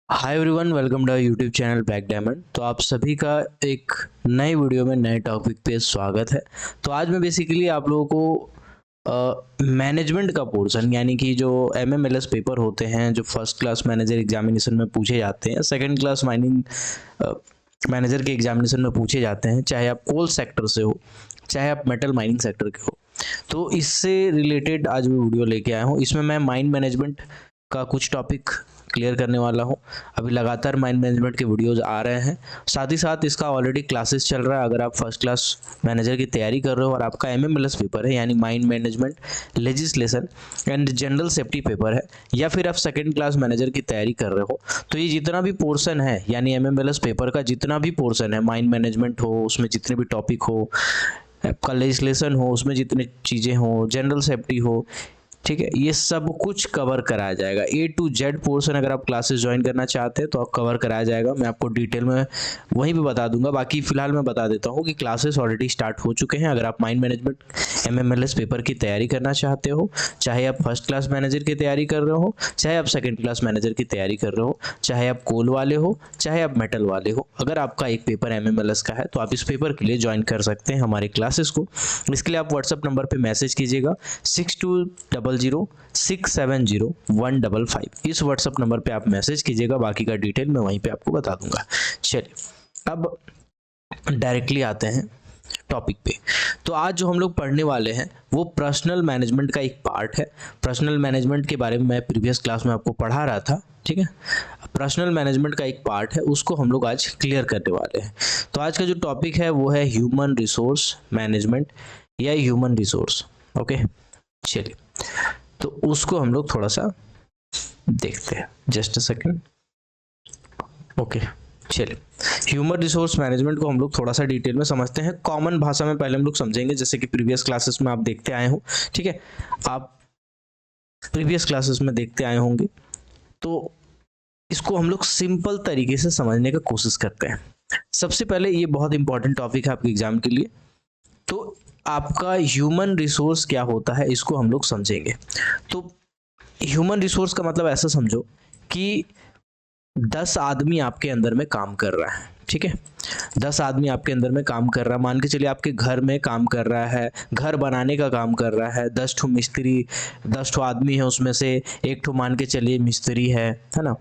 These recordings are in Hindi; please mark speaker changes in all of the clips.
Speaker 1: Hi everyone, welcome to YouTube channel back diamond. तो आप सभी का एक नए वीडियो में नए टॉपिक पे स्वागत है। तो आज मैं बेसिकली आप लोगों को मैनेजमेंट का पोर्शन यानी कि जो एमएमएलएस पेपर होते हैं जो फर्स्ट क्लास मैनेजर एग्जामिनेशन में पूछे जाते हैं, सेकंड क्लास माइनिंग मैनेजर के एग्जामिनेशन में पूछे जाते हैं, चाहे आप कोल सेक्टर से हो चाहे आप मेटल माइनिंग सेक्टर के हो। तो इससे रिलेटेड आज मैं वीडियो लेके आया हूँ। इसमें मैं माइन मैनेजमेंट का कुछ टॉपिक क्लियर करने वाला हूँ। अभी लगातार माइंड मैनेजमेंट के वीडियोस आ रहे हैं, साथ ही साथ इसका ऑलरेडी क्लासेस चल रहा है। अगर आप फर्स्ट क्लास मैनेजर की तैयारी कर रहे हो और आपका एमएमएलएस पेपर है यानी mind management legislation and general safety paper है, या फिर आप सेकंड क्लास मैनेजर की तैयारी कर रहे हो, तो ये जितना भी पोर्शन है यानी एमएमएलएस पेपर का जितना भी पोर्शन है, माइंड मैनेजमेंट हो उसमें जितने भी टॉपिक हो, आपका लेजिस्लेशन हो उसमें जितनी चीज़ें हो, जनरल सेफ्टी हो, ठीक है, ये सब कुछ कवर कराया जाएगा। ए टू जेड पोर्शन अगर आप क्लासेस ज्वाइन करना चाहते हैं तो आप कवर कराया जाएगा। मैं आपको डिटेल में वहीं पे बता दूंगा। बाकी फिलहाल मैं बता देता हूँ कि क्लासेस ऑलरेडी स्टार्ट हो चुके हैं। अगर आप माइंड मैनेजमेंट एमएमएलएस पेपर की तैयारी करना चाहते हो, चाहे आप फर्स्ट क्लास मैनेजर की तैयारी कर रहे हो, चाहे आप सेकेंड क्लास मैनेजर की तैयारी कर रहे हो, चाहे आप कोल वाले हो, चाहे आप मेटल वाले हो, अगर आपका एक पेपर एमएमएलएस का है तो आप इस पेपर के लिए ज्वाइन कर सकते हैं हमारे क्लासेस को। इसके लिए आप व्हाट्सअप नंबर पर मैसेज कीजिएगा 6200670155। इस व्हाट्सअप नंबर पे आप मैसेज कीजिएगा, बाकी का डिटेल मैं वहीं पे आपको बता दूंगा। चलिए अब डायरेक्टली आते हैं टॉपिक पे। तो आज जो हम लोग पढ़ने वाले हैं वो पर्सनल मैनेजमेंट का एक पार्ट है। पर्सनल मैनेजमेंट के बारे में मैं प्रीवियस क्लास में आपको पढ़ा रहा था, ठीक है। पर्सनल मैनेजमेंट का एक पार्ट है, उसको हम लोग आज क्लियर करने वाले हैं। तो आज का जो टॉपिक है वो है ह्यूमन रिसोर्स मैनेजमेंट या ह्यूमन रिसोर्स। ओके, चलिए तो उसको हम लोग थोड़ा सा देखते हैं। Just a second. ओके, चलिए ह्यूमन रिसोर्स मैनेजमेंट को हम लोग थोड़ा सा डिटेल में समझते हैं। कॉमन भाषा में पहले हम लोग समझेंगे, जैसे कि प्रीवियस क्लासेस में आप देखते आए हो, ठीक है, आप प्रीवियस क्लासेस में देखते आए होंगे। तो इसको हम लोग सिंपल तरीके से समझने का कोशिश करते हैं। सबसे पहले ये बहुत इंपॉर्टेंट टॉपिक है आपके एग्जाम के लिए। तो आपका ह्यूमन रिसोर्स क्या होता है इसको हम लोग समझेंगे। तो ह्यूमन रिसोर्स का मतलब ऐसा समझो कि 10 आदमी आपके अंदर में काम कर रहा है, ठीक है। 10 आदमी आपके अंदर में काम कर रहा है। मान के चलिए आपके घर में काम कर रहा है, घर बनाने का काम कर रहा है। 10 ठो मिस्त्री, 10 ठो आदमी है, उसमें से एक ठो मान के चलिए मिस्त्री है ना।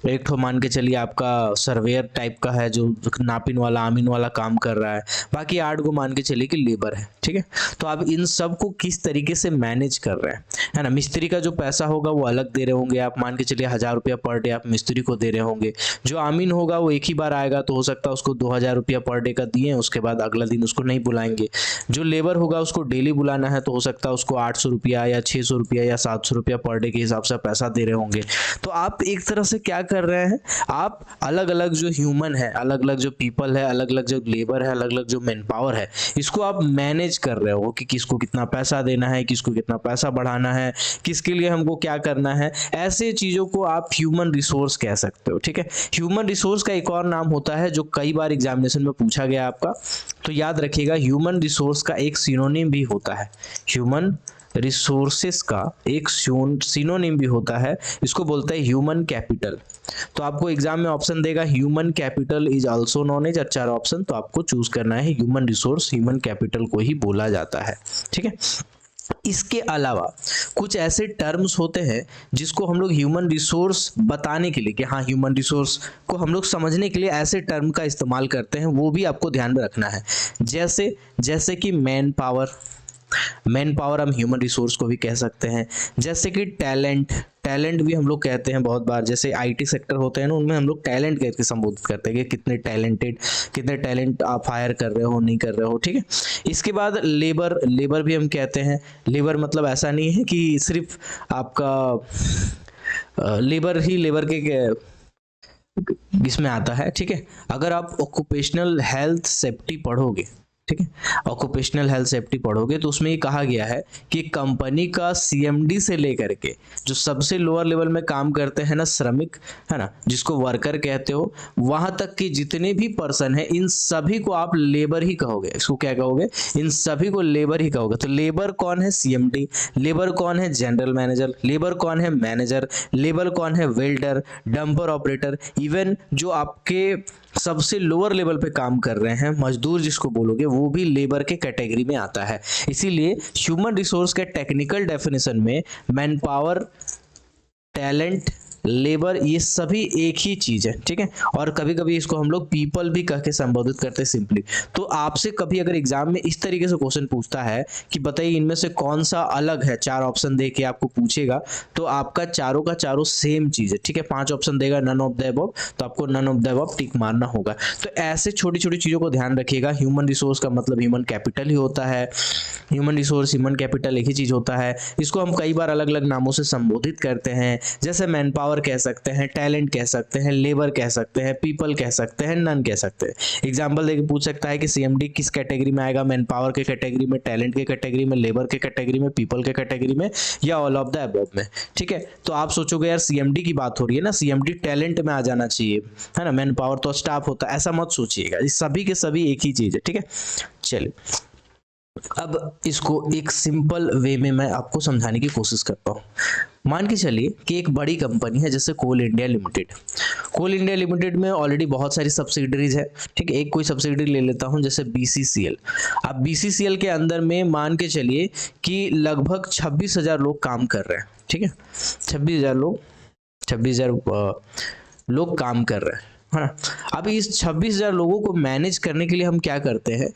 Speaker 1: एक ठो मान के चलिए आपका सर्वेयर टाइप का है जो नापिन वाला आमीन वाला काम कर रहा है। बाकी 8 को मान के चलिए कि लेबर है, ठीक है। तो आप इन सब को किस तरीके से मैनेज कर रहे हैं, है ना। मिस्त्री का जो पैसा होगा वो अलग दे रहे होंगे आप, मान के चलिए 1000 रुपया पर डे आप मिस्त्री को दे रहे होंगे। जो आमीन होगा वो एक ही बार आएगा, तो हो सकता है उसको 2000 रुपया पर डे का दिए, उसके बाद अगला दिन उसको नहीं बुलाएंगे। जो लेबर होगा उसको डेली बुलाना है, तो हो सकता है उसको 800 रुपया या 600 रुपया या 700 रुपया पर डे के हिसाब से पैसा दे रहे होंगे। तो आप एक तरह से क्या कर रहे हैं, आप अलग अलग जो ह्यूमन है, अलग अलग जो पीपल है, अलग अलग जो लेबर है, अलग अलग जो मैन पावर है, इसको आप मैनेज कर रहे हो कि किसको कितना पैसा देना है, किसको कितना पैसा बढ़ाना है, किसके लिए हमको क्या करना है। ऐसे चीजों को आप ह्यूमन रिसोर्स कह सकते हो, ठीक है। ह्यूमन रिसोर्स का एक और नाम होता है जो कई बार एग्जामिनेशन में पूछा गया आपका, तो याद रखिएगा, ह्यूमन रिसोर्स का एक सिनोनिम भी होता है। ह्यूमन रिसोर्सेस का एक सिनोनिम भी होता है, इसको बोलते हैं ह्यूमन कैपिटल। तो आपको एग्जाम में ऑप्शन देगा human capital is also known as, 4 option, तो आपको चूज करना है ह्यूमन रिसोर्स, ह्यूमन कैपिटल को ही बोला जाता है, ठीक है। इसके अलावा कुछ ऐसे टर्म्स होते हैं जिसको हम लोग ह्यूमन रिसोर्स बताने के लिए, कि हाँ ह्यूमन रिसोर्स को हम लोग समझने के लिए ऐसे टर्म का इस्तेमाल करते हैं, वो भी आपको ध्यान में रखना है। जैसे जैसे कि मैन पावर, मैन पावर हम ह्यूमन रिसोर्स को भी कह सकते हैं। जैसे कि टैलेंट, टैलेंट भी हम लोग कहते हैं बहुत बार। जैसे आईटी सेक्टर होते हैं ना, उनमें हम लोग टैलेंट कह के संबोधित करते हैं कि कितने टैलेंटेड, कितने टैलेंट आप हायर कर रहे हो, नहीं कर रहे हो, ठीक है। इसके बाद लेबर, लेबर भी हम कहते हैं। लेबर मतलब ऐसा नहीं है कि सिर्फ आपका लेबर ही लेबर के इसमें आता है, ठीक है। अगर आप ऑक्यूपेशनल हेल्थ सेफ्टी पढ़ोगे ठीक है। ऑक्यूपेशनल हेल्थ सेफ्टी पढ़ोगे तो उसमें ये कहा गया है कि कंपनी का सीएमडी से लेकर के जो सबसे लोअर लेवल में काम करते हैं ना श्रमिक, है ना, जिसको वर्कर कहते हो, वहां तक के जितने भी पर्सन है इन सभी को आप लेबर ही कहोगे। इसको क्या कहोगे? इन सभी को लेबर ही कहोगे। तो लेबर कौन है? सीएमडी। लेबर कौन है? General manager. लेबर कौन है? मैनेजर। लेबर कौन है? Welder, dumper operator. इवन जो आपके सबसे लोअर लेवल पे काम कर रहे हैं मजदूर जिसको बोलोगे, वो भी लेबर के कैटेगरी में आता है। इसीलिए ह्यूमन रिसोर्स के टेक्निकल डेफिनेशन में मैन पावर, टैलेंट, लेबर, ये सभी एक ही चीज है। ठीक है। और कभी कभी इसको हम लोग पीपल भी कह के संबोधित करते हैं सिंपली। तो आपसे कभी अगर एग्जाम में इस तरीके से क्वेश्चन पूछता है कि बताइए इनमें से कौन सा अलग है, 4 ऑप्शन दे के आपको पूछेगा, तो आपका चारों का चारों सेम चीज है। ठीक है। 5 ऑप्शन देगा नन ऑफ द अबव, तो आपको नन ऑफ द अबव टिक मारना होगा। तो ऐसे छोटी छोटी चीजों को ध्यान रखिएगा। ह्यूमन रिसोर्स का मतलब ह्यूमन कैपिटल ही होता है। ह्यूमन रिसोर्स, ह्यूमन कैपिटल एक ही चीज होता है। इसको हम कई बार अलग अलग नामों से संबोधित करते हैं, जैसे मैन पावर कह सकते हैं, टैलेंट कह सकते हैं, लेबर कह सकते हैं, पीपल कह सकते हैं, नन कह सकते हैं। एग्जाम्पल देके पूछ सकता है कि सीएमडी किस कैटेगरी में आएगा? मैन पावर के कैटेगरी में, टैलेंट के कैटेगरी में, लेबर के कैटेगरी में, पीपल के कैटेगरी में, या ऑल ऑफ द अबव में। ठीक है। तो आप सोचोगे यार सीएमडी की बात हो रही है ना, सीएमडी टैलेंट में आ जाना चाहिए, है ना, मैन पावर तो स्टाफ होता है, ऐसा मत सोचिएगा। ये सभी के सभी एक ही चीज है। ठीक है। चलिए अब इसको एक सिंपल वे में मैं आपको समझाने की कोशिश करता हूँ। मान के चलिए कि एक बड़ी कंपनी है जैसे कोल इंडिया लिमिटेड। कोल इंडिया लिमिटेड में ऑलरेडी बहुत सारी सब्सिडरीज है। ठीक है। एक कोई सब्सिडरी ले लेता हूं जैसे बीसीसीएल। अब बीसीसीएल के अंदर में मान के चलिए कि लगभग 26,000 लोग काम कर रहे हैं। ठीक है। 26,000 लोग काम कर रहे हैं, है ना। अब इस 26,000 लोगों को मैनेज करने के लिए हम क्या करते हैं?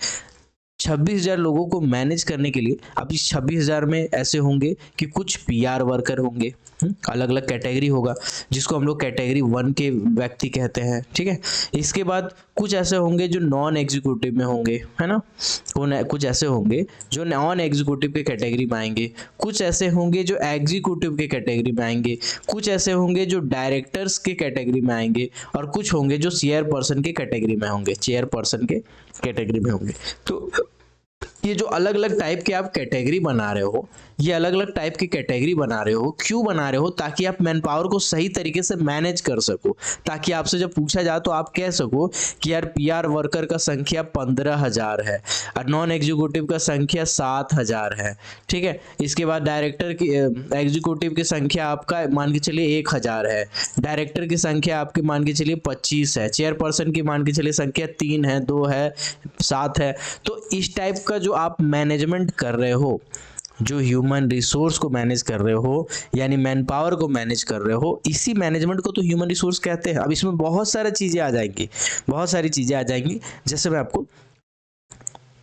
Speaker 1: 26,000 लोगों को मैनेज करने के लिए, अब इस 26,000 में ऐसे होंगे कि कुछ पीआर वर्कर होंगे, अलग अलग कैटेगरी होगा, जिसको हम लोग कैटेगरी 1 के व्यक्ति कहते हैं। ठीक है। इसके बाद कुछ ऐसे होंगे जो नॉन एग्जीक्यूटिव में होंगे, है ना। कुछ ऐसे होंगे जो नॉन एग्जीक्यूटिव के कैटेगरी में आएंगे, कुछ ऐसे होंगे जो एग्जीक्यूटिव के कैटेगरी में आएंगे, कुछ ऐसे होंगे जो डायरेक्टर्स के कैटेगरी में आएंगे, और कुछ होंगे जो चेयरपर्सन के कैटेगरी में होंगे, चेयरपर्सन के कैटेगरी में होंगे। तो ये जो अलग अलग टाइप के आप कैटेगरी बना रहे हो, ये अलग अलग टाइप की कैटेगरी बना रहे हो, क्यों बना रहे हो? ताकि आप मैन पावर को सही तरीके से मैनेज कर सको, ताकि आपसे जब पूछा जाए तो आप कह सको कि यार पीआर वर्कर का संख्या 15,000 है और नॉन एग्जीक्यूटिव का संख्या 7,000 है। ठीक है। इसके बाद डायरेक्टर की, एग्जीक्यूटिव की संख्या आपका मान के चलिए 1,000 है, डायरेक्टर की संख्या आपके मान के चलिए 25 है, चेयरपर्सन की मान के चलिए संख्या 3 है, 2 है, 7 है। तो इस टाइप का जो आप मैनेजमेंट कर रहे हो, जो ह्यूमन रिसोर्स को मैनेज कर रहे हो, यानी मैन पावर को मैनेज कर रहे हो, इसी मैनेजमेंट को तो ह्यूमन रिसोर्स कहते हैं। अब इसमें बहुत सारी चीजें आ जाएंगी, बहुत सारी चीजें आ जाएंगी। जैसे मैं आपको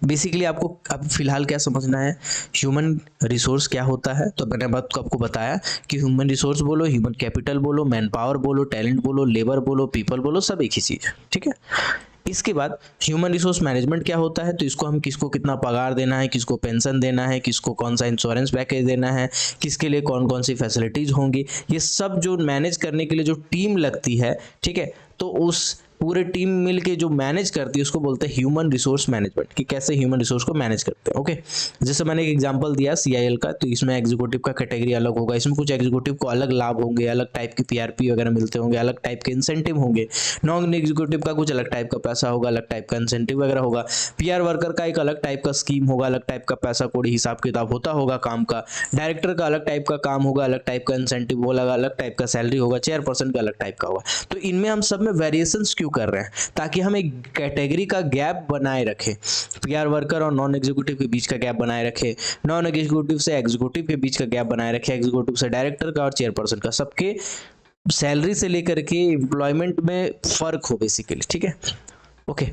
Speaker 1: बेसिकली आपको अब फिलहाल क्या समझना है, ह्यूमन रिसोर्स क्या होता है। तो मैंने आपको बताया कि ह्यूमन रिसोर्स बोलो, ह्यूमन कैपिटल बोलो, मैन पावर बोलो, टैलेंट बोलो, लेबर बोलो, पीपल बोलो, सब एक ही चीज है। ठीक है। इसके बाद ह्यूमन रिसोर्स मैनेजमेंट क्या होता है, तो इसको हम किसको कितना पगार देना है, किसको पेंशन देना है, किसको कौन सा इंश्योरेंस पैकेज देना है, किसके लिए कौन कौन सी फैसिलिटीज होंगी, ये सब जो मैनेज करने के लिए जो टीम लगती है। ठीक है। तो उस पूरे टीम मिलके जो मैनेज करती है उसको बोलते हैं ह्यूमन रिसोर्स मैनेजमेंट, कि कैसे ह्यूमन रिसोर्स को मैनेज करते हैं। ओके। जैसे मैंने एक एग्जांपल दिया सीआईएल का, तो इसमें एग्जीक्यूटिव का कैटेगरी अलग होगा, इसमें कुछ एग्जीक्यूटिव को अलग लाभ होंगे, अलग टाइप के पीआरपी वगैरह मिलते होंगे, अलग टाइप के इंसेंटिव होंगे। नॉन एग्जीक्यूटिव का कुछ अलग टाइप का पैसा होगा, अलग टाइप का इंसेंटिव वगैरह होगा। पीआर वर्कर का एक अलग टाइप का स्कीम होगा, अलग टाइप का पैसा कोड़ी हिसाब किताब होता होगा काम का। डायरेक्टर का अलग टाइप का काम होगा, अलग टाइप का इंसेंटिव होगा, अलग टाइप का सैलरी होगा। चेयरपर्सन का अलग टाइप का होगा। तो इनमें हम सब में वेरिएशंस क्यों कर रहे हैं? ताकि हम एक कैटेगरी का गैप बनाए रखें, पीआर वर्कर और नॉन एग्जीक्यूटिव के बीच का गैप बनाए रखें, नॉन एग्जीक्यूटिव से एग्जीक्यूटिव के बीच का गैप बनाए रखें, एग्जीक्यूटिव से डायरेक्टर का और चेयरपर्सन का, सबके सैलरी से लेकर के एम्प्लॉयमेंट में फर्क हो बेसिकली। ठीक है। ओके।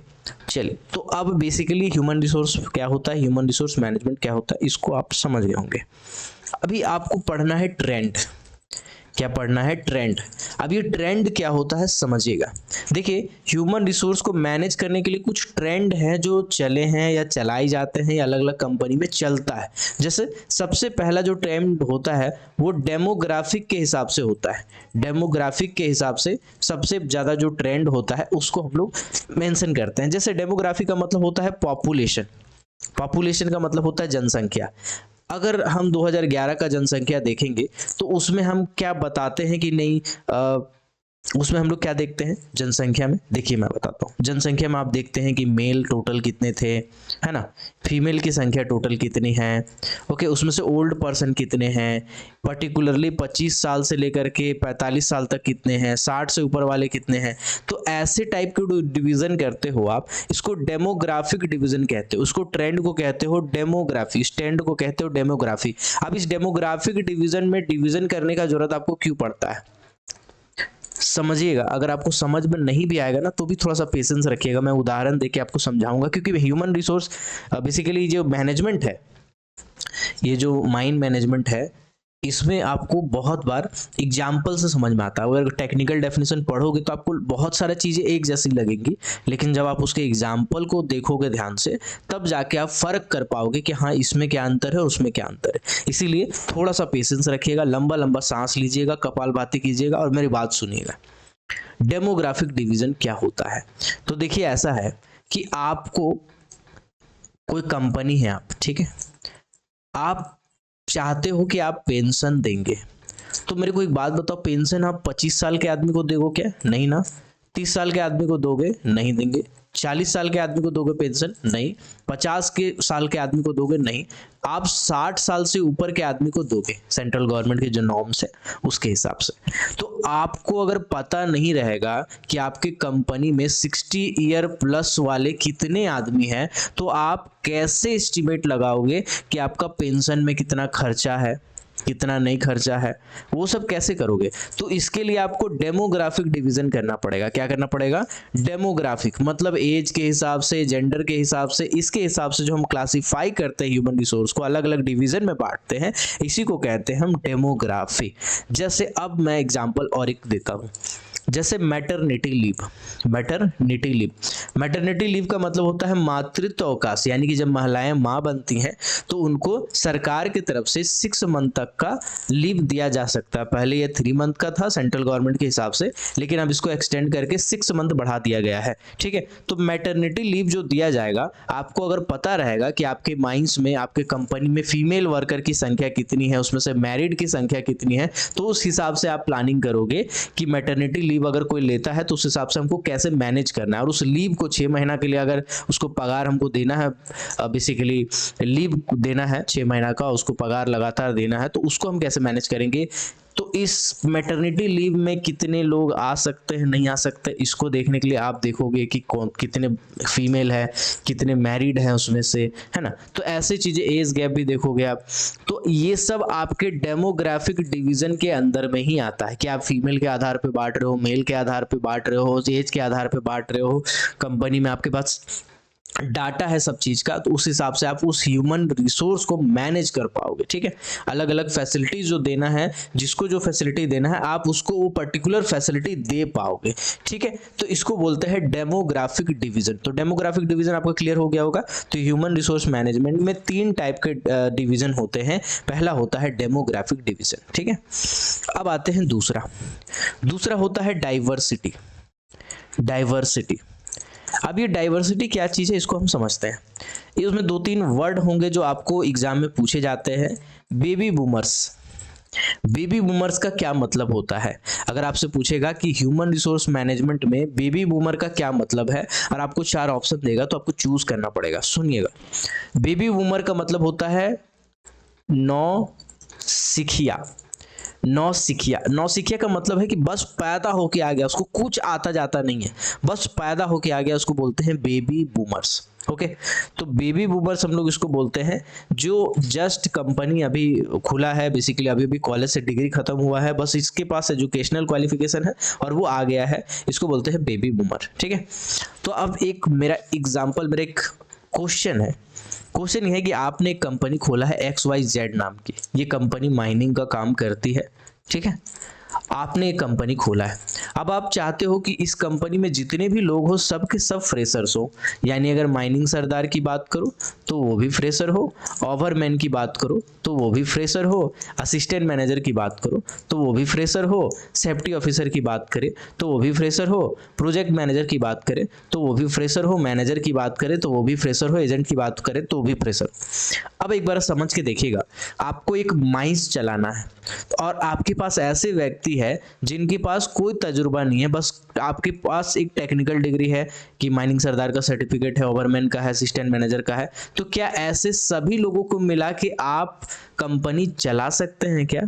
Speaker 1: चलिए, तो अब बेसिकली ह्यूमन रिसोर्स क्या होता है, ह्यूमन रिसोर्स मैनेजमेंट क्या होता है, इसको आप समझ गए होंगे। अभी आपको पढ़ना है ट्रेंड, क्या पढ़ना है? ट्रेंड। अब ये ट्रेंड क्या होता है समझिएगा। देखिए, ह्यूमन रिसोर्स को मैनेज करने के लिए कुछ ट्रेंड हैं जो चले हैं या चलाए जाते हैं या अलग अलग कंपनी में चलता है। जैसे सबसे पहला जो ट्रेंड होता है वो डेमोग्राफिक के हिसाब से होता है। डेमोग्राफिक के हिसाब से सबसे ज़्यादा जो ट्रेंड होता है उसको हम लोग मेंशन करते हैं। जैसे डेमोग्राफिक का मतलब होता है पॉपुलेशन, पॉपुलेशन का मतलब होता है जनसंख्या। अगर हम 2011 का जनसंख्या देखेंगे तो उसमें हम क्या बताते हैं कि नहीं, उसमें हम लोग क्या देखते हैं जनसंख्या में? देखिए मैं बताता हूँ। जनसंख्या में आप देखते हैं कि मेल टोटल कितने थे, है ना, फीमेल की संख्या टोटल कितनी है, ओके, उसमें से ओल्ड पर्सन कितने हैं, पर्टिकुलरली 25 साल से लेकर के 45 साल तक कितने हैं, 60 से ऊपर वाले कितने हैं। तो ऐसे टाइप के डिवीजन करते हो आप, इसको डेमोग्राफिक डिवीजन कहते हो। उसको ट्रेंड को कहते हो डेमोग्राफी, स्टैंड को कहते हो डेमोग्राफी। अब इस डेमोग्राफिक डिवीजन में डिवीजन करने का जरूरत आपको क्यों पड़ता है समझिएगा। अगर आपको समझ में नहीं भी आएगा ना तो भी थोड़ा सा पेशेंस रखिएगा, मैं उदाहरण देके आपको समझाऊंगा। क्योंकि ह्यूमन रिसोर्स बेसिकली जो मैनेजमेंट है, ये जो माइंड मैनेजमेंट है, इसमें आपको बहुत बार एग्जाम्पल से समझ में आता है। अगर टेक्निकल डेफिनेशन पढ़ोगे तो आपको बहुत सारा चीज़ें एक जैसी लगेंगी, लेकिन जब आप उसके एग्जाम्पल को देखोगे ध्यान से तब जाके आप फर्क कर पाओगे कि हाँ इसमें क्या अंतर है, उसमें क्या अंतर है। इसीलिए थोड़ा सा पेशेंस रखिएगा, लंबा लंबा सांस लीजिएगा, कपालभाति कीजिएगा और मेरी बात सुनिएगा। डेमोग्राफिक डिवीजन क्या होता है? तो देखिए ऐसा है कि आपको कोई कंपनी है, आप ठीक है, आप चाहते हो कि आप पेंशन देंगे, तो मेरे को एक बात बताओ, पेंशन आप 25 साल के आदमी को दोगे क्या? नहीं ना। 30 साल के आदमी को दोगे? नहीं देंगे। 40 साल के आदमी को दोगे पेंशन? नहीं। 50 के साल के आदमी को दोगे? नहीं। आप 60 साल से ऊपर के आदमी को दोगे, सेंट्रल गवर्नमेंट के जो नॉर्म्स है उसके हिसाब से। तो आपको अगर पता नहीं रहेगा कि आपके कंपनी में 60 ईयर प्लस वाले कितने आदमी हैं, तो आप कैसे एस्टिमेट लगाओगे कि आपका पेंशन में कितना खर्चा है, कितना नहीं खर्चा है, वो सब कैसे करोगे? तो इसके लिए आपको डेमोग्राफिक डिवीजन करना पड़ेगा। क्या करना पड़ेगा? डेमोग्राफिक, मतलब एज के हिसाब से, जेंडर के हिसाब से, इसके हिसाब से जो हम क्लासिफाई करते हैं ह्यूमन रिसोर्स को, अलग अलग डिवीजन में बांटते हैं, इसी को कहते हैं हम डेमोग्राफी। जैसे अब मैं एग्जांपल और एक देता हूं, जैसे maternity leave. Maternity leave, maternity leave का मतलब होता है मातृत्व अवकाश, यानी कि जब महिलाएं मां बनती हैं तो उनको सरकार की तरफ से 6 मंथ तक का लीव दिया जा सकता है। पहले ये 3 मंथ का था सेंट्रल गवर्नमेंट के हिसाब से, लेकिन अब इसको एक्सटेंड करके 6 मंथ बढ़ा दिया गया है, ठीक है। तो मैटरनिटी लीव जो दिया जाएगा, आपको अगर पता रहेगा कि आपके माइंस में, आपके कंपनी में फीमेल वर्कर की संख्या कितनी है, उसमें से मैरिड की संख्या कितनी है, तो उस हिसाब से आप प्लानिंग करोगे कि मैटरनिटी लीव अगर कोई लेता है तो उस हिसाब से हमको कैसे मैनेज करना है। और उस लीव को 6 महीना के लिए अगर उसको पगार हमको देना है, बेसिकली लीव देना है 6 महीना का, उसको पगार लगातार देना है, तो उसको हम कैसे मैनेज करेंगे? तो इस मैटरनिटी लीव में कितने लोग आ सकते हैं, नहीं आ सकते, इसको देखने के लिए आप देखोगे कि कौन कितने फीमेल है, कितने मैरिड हैं उसमें से, है ना। तो ऐसे चीजें, एज गैप भी देखोगे आप। तो ये सब आपके डेमोग्राफिक डिवीजन के अंदर में ही आता है कि आप फीमेल के आधार पे बांट रहे हो, मेल के आधार पे बांट रहे हो, एज के आधार पे बांट रहे हो, कंपनी में आपके पास डाटा है सब चीज का, तो उस हिसाब से आप उस ह्यूमन रिसोर्स को मैनेज कर पाओगे, ठीक है। अलग अलग फैसिलिटीज जो देना है, जिसको जो फैसिलिटी देना है, आप उसको वो पर्टिकुलर फैसिलिटी दे पाओगे, ठीक है। तो इसको बोलते हैं डेमोग्राफिक डिवीजन। तो डेमोग्राफिक डिवीजन आपको क्लियर हो गया होगा। तो ह्यूमन रिसोर्स मैनेजमेंट में 3 टाइप के डिवीजन होते हैं। पहला होता है डेमोग्राफिक डिवीजन, ठीक है। अब आते हैं दूसरा होता है डाइवर्सिटी। डाइवर्सिटी, अब ये डाइवर्सिटी क्या चीज़ है इसको हम समझते हैं। ये उसमें 2-3 वर्ड होंगे जो आपको एग्जाम में पूछे जाते हैं। बेबी बूमर्स, बेबी बूमर्स का क्या मतलब होता है? अगर आपसे पूछेगा कि ह्यूमन रिसोर्स मैनेजमेंट में बेबी बूमर का क्या मतलब है और आपको 4 ऑप्शन देगा तो आपको चूज करना पड़ेगा। सुनिएगा, बेबी बूमर का मतलब होता है नौसिखिया। नौसिखिया का मतलब है कि बस पैदा होके आ गया, उसको कुछ आता जाता नहीं है, बस पैदा होके आ गया, उसको बोलते हैं बेबी बूमर्स, ओके। तो बेबी बूमर्स हम लोग इसको बोलते हैं जो जस्ट कंपनी अभी खुला है, बेसिकली अभी कॉलेज से डिग्री खत्म हुआ है, बस इसके पास एजुकेशनल क्वालिफिकेशन है और वो आ गया है, इसको बोलते हैं बेबी बूमर, ठीक है। तो अब एक मेरा एग्जाम्पल, मेरा एक क्वेश्चन है। क्वेश्चन ये है कि आपने एक कंपनी खोला है XYZ नाम की, ये कंपनी माइनिंग का काम करती है, ठीक है। आपने एक कंपनी खोला है। अब आप चाहते हो कि इस कंपनी में जितने भी लोग हो सब के सब फ्रेशर्स हो, यानी अगर माइनिंग सरदार की बात करो तो वो भी फ्रेशर हो, ओवरमैन की बात करो तो वो भी फ्रेशर हो, असिस्टेंट मैनेजर की बात करो तो वो भी फ्रेशर हो, सेफ्टी ऑफिसर की बात करें तो वो भी फ्रेशर हो, प्रोजेक्ट मैनेजर की बात करें तो वो भी फ्रेशर हो, मैनेजर की बात करें तो वो भी फ्रेशर हो, एजेंट की बात करें तो वो भी फ्रेशर। अब एक बार समझ के देखिएगा, आपको एक माइंस चलाना है और आपके पास ऐसे व्यक्ति है जिनके पास कोई तजुर्बा नहीं है, बस आपके पास एक टेक्निकल डिग्री है कि माइनिंग सरदार का सर्टिफिकेट है, ओवरमैन का है, असिस्टेंट मैनेजर का है। तो क्या ऐसे सभी लोगों को मिला के आप कंपनी चला सकते हैं क्या?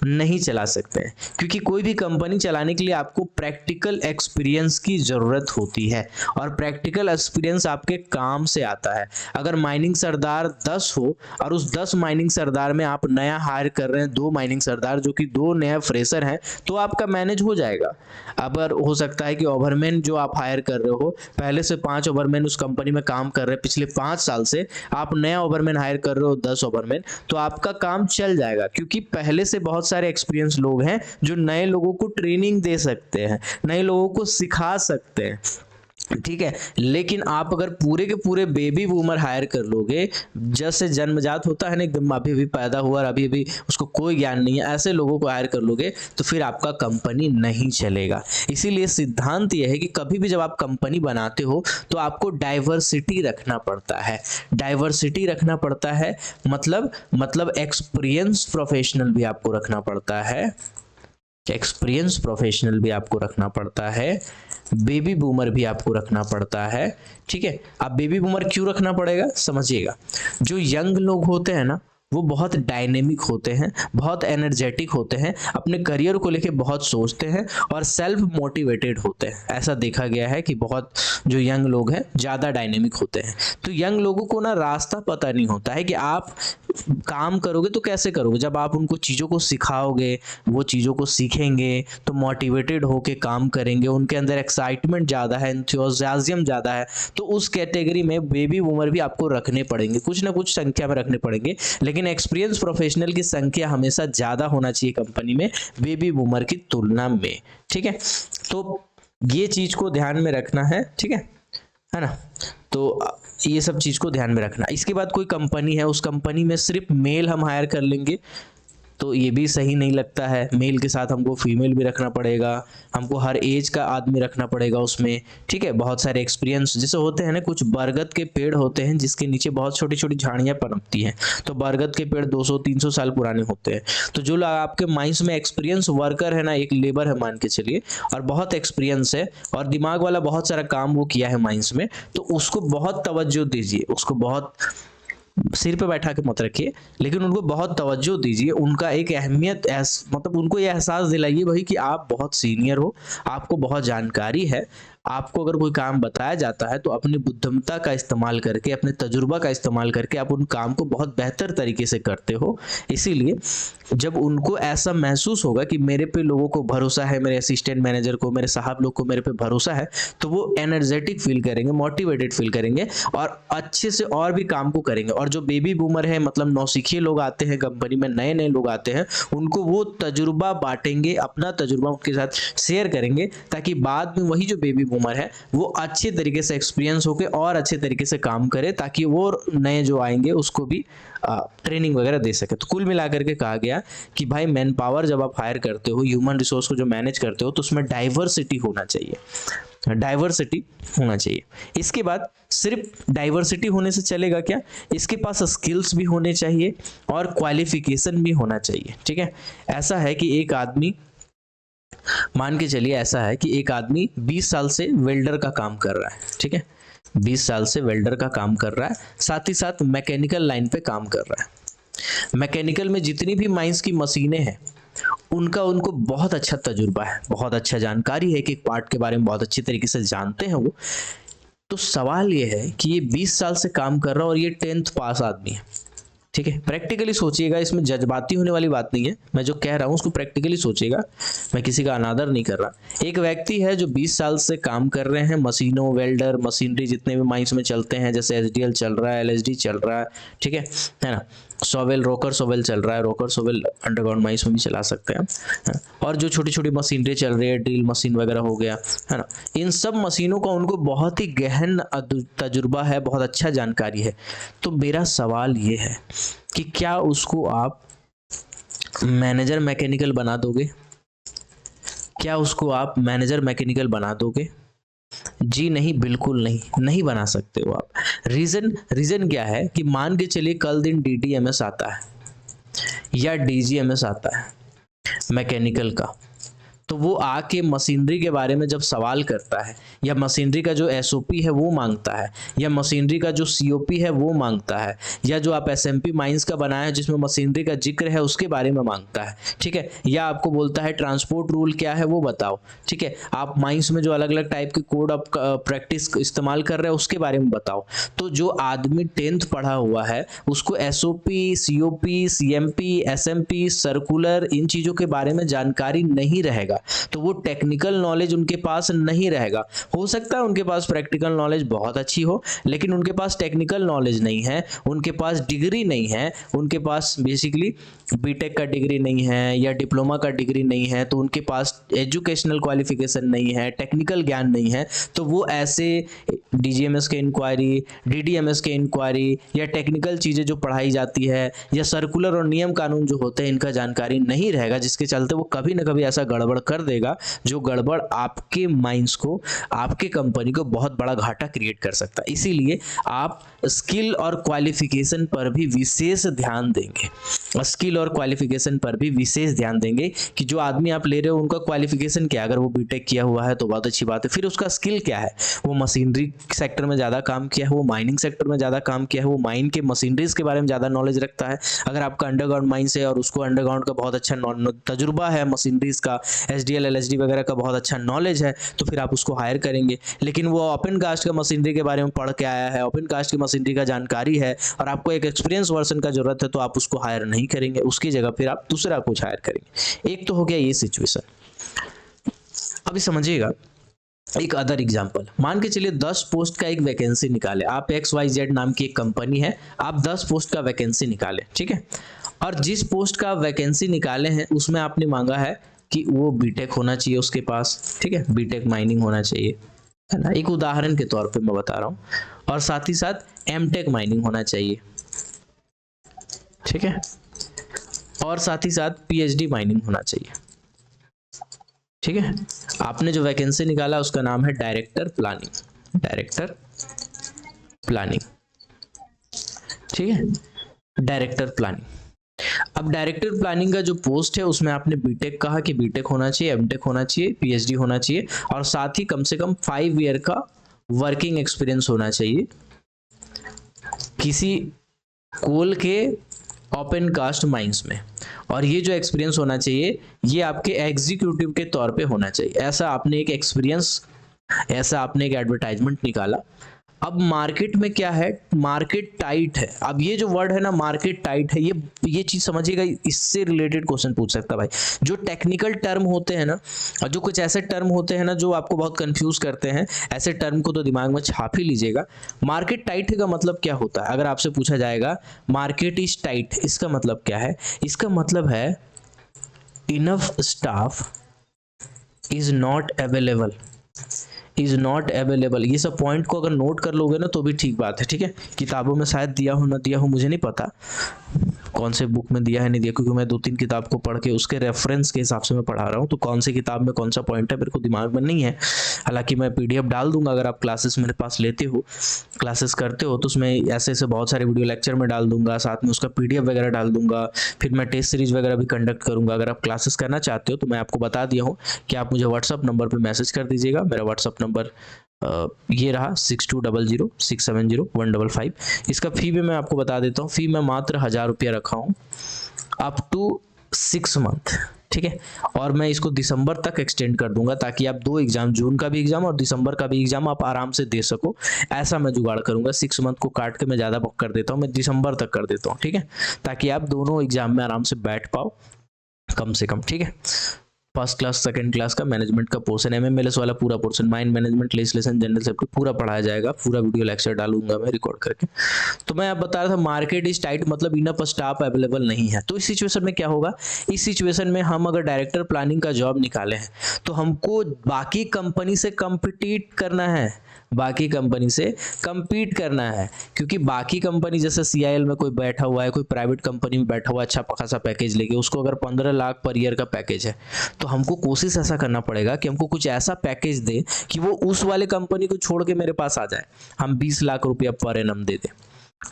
Speaker 1: नहीं चला सकते हैं, क्योंकि कोई भी कंपनी चलाने के लिए आपको प्रैक्टिकल एक्सपीरियंस की ज़रूरत होती है और प्रैक्टिकल एक्सपीरियंस आपके काम से आता है। अगर माइनिंग सरदार 10 हो और उस 10 माइनिंग सरदार में आप नया हायर कर रहे हैं 2 माइनिंग सरदार जो कि 2 नया फ्रेशर हैं, तो आपका मैनेज हो जाएगा। अगर हो सकता है कि ओवरमैन जो आप हायर कर रहे हो पहले से 5 ओवरमैन उस कंपनी में काम कर रहे हैं पिछले 5 साल से, आप नया ओवरमैन हायर कर रहे हो 10 ओवरमैन, तो आपका काम चल जाएगा, क्योंकि पहले से बहुत सारे एक्सपीरियंस लोग हैं जो नए लोगों को ट्रेनिंग दे सकते हैं, नए लोगों को सिखा सकते हैं। ठीक है, लेकिन आप अगर पूरे के पूरे बेबी बूमर हायर कर लोगे, जैसे जन्मजात होता है ना, एकदम अभी अभी पैदा हुआ और अभी अभी उसको कोई ज्ञान नहीं है, ऐसे लोगों को हायर कर लोगे तो फिर आपका कंपनी नहीं चलेगा। इसीलिए सिद्धांत यह है कि कभी भी जब आप कंपनी बनाते हो तो डाइवर्सिटी रखना पड़ता है। डाइवर्सिटी रखना पड़ता है मतलब एक्सपीरियंस प्रोफेशनल भी आपको रखना पड़ता है, एक्सपीरियंस प्रोफेशनल भी आपको रखना पड़ता है, बेबी बूमर भी आपको रखना पड़ता है। ठीक है, अब बेबी बूमर क्यों रखना पड़ेगा समझिएगा। जो यंग लोग होते हैं ना, वो बहुत डायनेमिक होते हैं, बहुत एनर्जेटिक होते हैं, अपने करियर को लेके बहुत सोचते हैं और सेल्फ मोटिवेटेड होते हैं। ऐसा देखा गया है कि बहुत जो यंग लोग हैं ज़्यादा डायनेमिक होते हैं। तो यंग लोगों को ना रास्ता पता नहीं होता है कि आप काम करोगे तो कैसे करोगे। जब आप उनको चीज़ों को सिखाओगे, वो चीज़ों को सीखेंगे तो मोटिवेटेड होके काम करेंगे, उनके अंदर एक्साइटमेंट ज़्यादा है, एंथुसियाज्म ज़्यादा है। तो उस कैटेगरी में बेबी बूमर भी आपको रखने पड़ेंगे, कुछ ना कुछ संख्या में रखने पड़ेंगे, लेकिन एक्सपीरियंस प्रोफेशनल की संख्या हमेशा ज़्यादा होना चाहिए कंपनी में बेबी बूमर की तुलना में। ठीक है, तो ये चीज़ को ध्यान में रखना है। ठीक है ना, तो ये सब चीज़ को ध्यान में रखना। इसके बाद कोई कंपनी है, उस कंपनी में सिर्फ मेल हम हायर कर लेंगे तो ये भी सही नहीं लगता है। मेल के साथ हमको फीमेल भी रखना पड़ेगा, हमको हर एज का आदमी रखना पड़ेगा उसमें। ठीक है, बहुत सारे एक्सपीरियंस जैसे होते हैं ना, कुछ बरगद के पेड़ होते हैं जिसके नीचे बहुत छोटी छोटी झाड़ियाँ पनपती हैं, तो बरगद के पेड़ 200-300 साल पुराने होते हैं। तो जो लोग आपके माइंस में एक्सपीरियंस वर्कर है ना, एक लेबर है मान के चलिए, और बहुत एक्सपीरियंस है और दिमाग वाला बहुत सारा काम वो किया है माइंस में, तो उसको बहुत तवज्जो दीजिए, उसको बहुत सिर पे बैठा के मत रखिए, लेकिन उनको बहुत तवज्जो दीजिए। उनका एक अहमियत मतलब उनको ये एहसास दिलाइए भाई कि आप बहुत सीनियर हो, आपको बहुत जानकारी है। आपको अगर कोई काम बताया जाता है तो अपनी बुद्धिमत्ता का इस्तेमाल करके, अपने तजुर्बा का इस्तेमाल करके आप उन काम को बहुत बेहतर तरीके से करते हो। इसीलिए जब उनको ऐसा महसूस होगा कि मेरे पे लोगों को भरोसा है, मेरे असिस्टेंट मैनेजर को, मेरे साहब लोग को मेरे पे भरोसा है, तो वो एनर्जेटिक फील करेंगे, मोटिवेटेड फील करेंगे और अच्छे से और भी काम को करेंगे। और जो बेबी बूमर है, मतलब नौसिखिए लोग आते हैं कंपनी में, नए नए लोग आते हैं, उनको वो तजुर्बा बांटेंगे, अपना तजुर्बा उनके साथ शेयर करेंगे, ताकि बाद में वही जो बेबी बूमर है वो अच्छे तरीके से एक्सपीरियंस होके और अच्छे तरीके से काम करे, ताकि वो नए जो आएंगे उसको भी ट्रेनिंग वगैरह दे सके। तो कुल मिलाकर के कहा गया कि भाई मैन पावर जब आप हायर करते हो, ह्यूमन रिसोर्स को जो मैनेज करते हो, तो उसमें डाइवर्सिटी होना चाहिए, डाइवर्सिटी होना चाहिए। इसके बाद सिर्फ डाइवर्सिटी होने से चलेगा क्या, इसके पास स्किल्स भी होने चाहिए और क्वालिफिकेशन भी होना चाहिए। ठीक है, ऐसा है कि एक आदमी, मान के चलिए ऐसा है कि एक आदमी 20 साल से वेल्डर का काम कर रहा है। ठीक है, 20 साल से वेल्डर का काम कर रहा है, साथ ही साथ मैकेनिकल लाइन पे काम कर रहा है। मैकेनिकल में जितनी भी माइंस की मशीनें हैं उनको बहुत अच्छा तजुर्बा है, बहुत अच्छा जानकारी है, कि एक पार्ट के बारे में बहुत अच्छी तरीके से जानते हैं वो। तो सवाल ये है कि ये 20 साल से काम कर रहा है और ये 10th पास आदमी है। ठीक है, प्रैक्टिकली सोचिएगा, इसमें जज्बाती होने वाली बात नहीं है, मैं जो कह रहा हूँ उसको प्रैक्टिकली सोचिएगा, मैं किसी का अनादर नहीं कर रहा। एक व्यक्ति है जो 20 साल से काम कर रहे हैं, मशीनों, वेल्डर, मशीनरी जितने भी माइंस में चलते हैं, जैसे एचडीएल चल रहा है, एलएसडी चल रहा है, ठीक है ना, सोवेल, रोकर सोवेल चल रहा है, रोकर सोवेल अंडरग्राउंड माइंस में भी चला सकते हैं, हाँ। और जो छोटी छोटी मशीनरी चल रही है, ड्रिल मशीन वगैरह हो गया, है ना, इन सब मशीनों का उनको बहुत ही गहन तजुर्बा है, बहुत अच्छा जानकारी है। तो मेरा सवाल ये है कि क्या उसको आप मैनेजर मैकेनिकल बना दोगे? क्या उसको आप मैनेजर मैकेनिकल बना दोगे? जी नहीं, बिल्कुल नहीं, नहीं बना सकते हो आप। रीजन क्या है कि मान के चलिए कल दिन DDMS आता है या DGMS आता है मैकेनिकल का, तो वो आके मशीनरी के बारे में जब सवाल करता है, या मशीनरी का जो SOP है वो मांगता है, या मशीनरी का जो COP है वो मांगता है, या जो आप SMP माइंस का बनाया है जिसमें मशीनरी का जिक्र है उसके बारे में मांगता है, ठीक है, या आपको बोलता है ट्रांसपोर्ट रूल क्या है वो बताओ, ठीक है, आप माइंस में जो अलग अलग टाइप के कोड ऑफ प्रैक्टिस इस्तेमाल कर रहे हैं उसके बारे में बताओ। तो जो आदमी 10th पढ़ा हुआ है उसको SOP, COP, CMP, SMP, circular, इन चीज़ों के बारे में जानकारी नहीं रहेगा, तो वो टेक्निकल नॉलेज उनके पास नहीं रहेगा। हो सकता है उनके पास प्रैक्टिकल नॉलेज बहुत अच्छी हो, लेकिन उनके पास टेक्निकल नॉलेज नहीं है, उनके पास डिग्री नहीं है, उनके पास बेसिकली बीटेक का डिग्री नहीं है या डिप्लोमा का डिग्री नहीं है, तो उनके पास एजुकेशनल क्वालिफिकेशन नहीं है, टेक्निकल ज्ञान नहीं है, तो वो ऐसे DGMS के इंक्वायरी, DDMS के इंक्वायरी या टेक्निकल चीज़ें जो पढ़ाई जाती है या सर्कुलर और नियम कानून जो होते हैं इनका जानकारी नहीं रहेगा, जिसके चलते वो कभी ना कभी ऐसा गड़बड़ कर देगा जो गड़बड़ आपके माइंड्स को, आपके कंपनी को बहुत बड़ा घाटा क्रिएट कर सकता है। इसीलिए आप स्किल और क्वालिफिकेशन पर भी विशेष ध्यान देंगे, स्किल और क्वालिफिकेशन पर भी विशेष ध्यान देंगे कि जो आदमी आप ले रहे हो उनका क्वालिफिकेशन क्या है। अगर वो बीटेक किया हुआ है तो बहुत अच्छी बात है, फिर उसका स्किल क्या है, वो मशीनरी सेक्टर में ज़्यादा काम किया है, वो माइनिंग सेक्टर में ज़्यादा काम किया है, वो माइन के मशीनरीज के बारे में ज़्यादा नॉलेज रखता है। अगर आपका अंडरग्राउंड माइंस है और उसको अंडरग्राउंड का बहुत अच्छा तजुर्बा है, मशीनरीज का, SDL LHD वगैरह का बहुत अच्छा नॉलेज है, तो फिर आप उसको हायर करेंगे। लेकिन वो ओपन कास्ट का मशीनरी के बारे में पढ़ के आया है, ओपन कास्ट की मशीनरी का जानकारी है और आपको एक एक्सपीरियंस वर्सन का जरूरत है, तो आप उसको हायर नहीं करेंगे, उसकी जगह फिर आप दूसरा कुछ हायर करेंगे। एक तो हो गया ये सिचुएशन। अभी समझिएगा एक अदर एग्जांपल, मान के चलिए 10 पोस्ट का एक वैकेंसी निकाले, आप XYZ नाम की एक कंपनी है, आप 10 पोस्ट का वैकेंसी निकाले, ठीक है, और जिस पोस्ट का वैकेंसी निकाले हैं उसमें आपने मांगा है कि वो बीटेक होना चाहिए उसके पास, ठीक है, बीटेक माइनिंग होना चाहिए, है ना, एक उदाहरण के तौर पे मैं बता रहा हूँ, और साथ ही साथ एमटेक माइनिंग होना चाहिए, ठीक है, और साथ ही साथ PhD माइनिंग होना चाहिए, ठीक है। आपने जो वैकेंसी निकाला उसका नाम है डायरेक्टर प्लानिंग, डायरेक्टर प्लानिंग, ठीक है, डायरेक्टर प्लानिंग। अब डायरेक्टर प्लानिंग का जो पोस्ट है उसमें आपने बीटेक कहा कि बीटेक होना चाहिए, एमटेक होना चाहिए, PhD होना चाहिए, और साथ ही कम से कम 5 ईयर का वर्किंग एक्सपीरियंस होना चाहिए किसी कोल के ओपन कास्ट माइंस में, और ये जो एक्सपीरियंस होना चाहिए ये आपके एग्जीक्यूटिव के तौर पे होना चाहिए। ऐसा आपने एक एक्सपीरियंस, ऐसा आपने एक एडवर्टाइजमेंट निकाला। अब मार्केट में क्या है, मार्केट टाइट है। अब ये जो वर्ड है ना, मार्केट टाइट है, ये चीज समझिएगा, इससे रिलेटेड क्वेश्चन पूछ सकता है भाई। जो टेक्निकल टर्म होते हैं ना, और जो कुछ ऐसे टर्म होते हैं ना जो आपको बहुत कंफ्यूज करते हैं, ऐसे टर्म को तो दिमाग में छाप ही लीजिएगा। मार्केट टाइट का मतलब क्या होता है? अगर आपसे पूछा जाएगा मार्केट इज टाइट, इसका मतलब क्या है? इसका मतलब है enough staff is not available, is not available. ये सब पॉइंट को अगर नोट कर लोगे ना तो भी ठीक बात है, ठीक है। किताबों में शायद दिया हो ना दिया हो मुझे नहीं पता, कौन से बुक में दिया है नहीं दिया, क्योंकि मैं 2-3 किताब को पढ़ के उसके रेफरेंस के हिसाब से मैं पढ़ा रहा हूँ, तो कौन सी किताब में कौन सा पॉइंट है मेरे को दिमाग में नहीं है। हालांकि मैं PDF डाल दूंगा, अगर आप क्लासेस मेरे पास लेते हो, क्लासेस करते हो, तो उसमें ऐसे ऐसे बहुत सारे वीडियो लेक्चर में डाल दूंगा, साथ में उसका PDF वगैरह डाल दूंगा। फिर मैं टेस्ट सीरीज वगैरह भी कंडक्ट करूंगा। अगर आप क्लासेस करना चाहते हो तो मैं आपको बता दिया हूँ कि आप मुझे व्हाट्सअप नंबर पर मैसेज कर दीजिएगा। मेरा व्हाट्सअप नंबर ये रहा 6200670155। इसका फी भी मैं आपको बता देता हूँ। फी मैं मात्र 1000 रुपया रखा हूँ अप टू 6 मंथ, ठीक है। और मैं इसको दिसंबर तक एक्सटेंड कर दूंगा ताकि आप 2 एग्जाम, जून का भी एग्जाम और दिसंबर का भी एग्जाम आप आराम से दे सको। ऐसा मैं जुगाड़ करूंगा। 6 मंथ को काट के मैं ज़्यादा कर देता हूँ, मैं दिसंबर तक कर देता हूँ, ठीक है, ताकि आप दोनों एग्जाम में आराम से बैठ पाओ कम से कम, ठीक है। फर्स्ट क्लास सेकंड क्लास का मैनेजमेंट का पोर्शन, एमएमएलएस वाला पूरा portion, mind management, legislation, general safety पूरा पढ़ाया जाएगा, पूरा वीडियो लेक्चर डालूंगा मैं रिकॉर्ड करके। तो मैं आप बता रहा था मार्केट इज टाइट, मतलब इनफ स्टाफ अवेलेबल नहीं है। तो इस सिचुएशन में क्या होगा, इस सिचुएशन में हम अगर डायरेक्टर प्लानिंग का जॉब निकाले हैं तो हमको बाकी कंपनी से कम्पिटिट करना है, बाकी कंपनी से compete करना है, क्योंकि बाकी कंपनी जैसे CIL में कोई बैठा हुआ है, कोई प्राइवेट कंपनी में बैठा हुआ अच्छा खासा पैकेज लेके, उसको अगर 15 लाख पर ईयर का पैकेज है, तो हमको कोशिश ऐसा करना पड़ेगा कि हमको कुछ ऐसा पैकेज दे कि वो उस वाले कंपनी को छोड़ के मेरे पास आ जाए, हम 20 लाख रुपया पर एनम दे दें,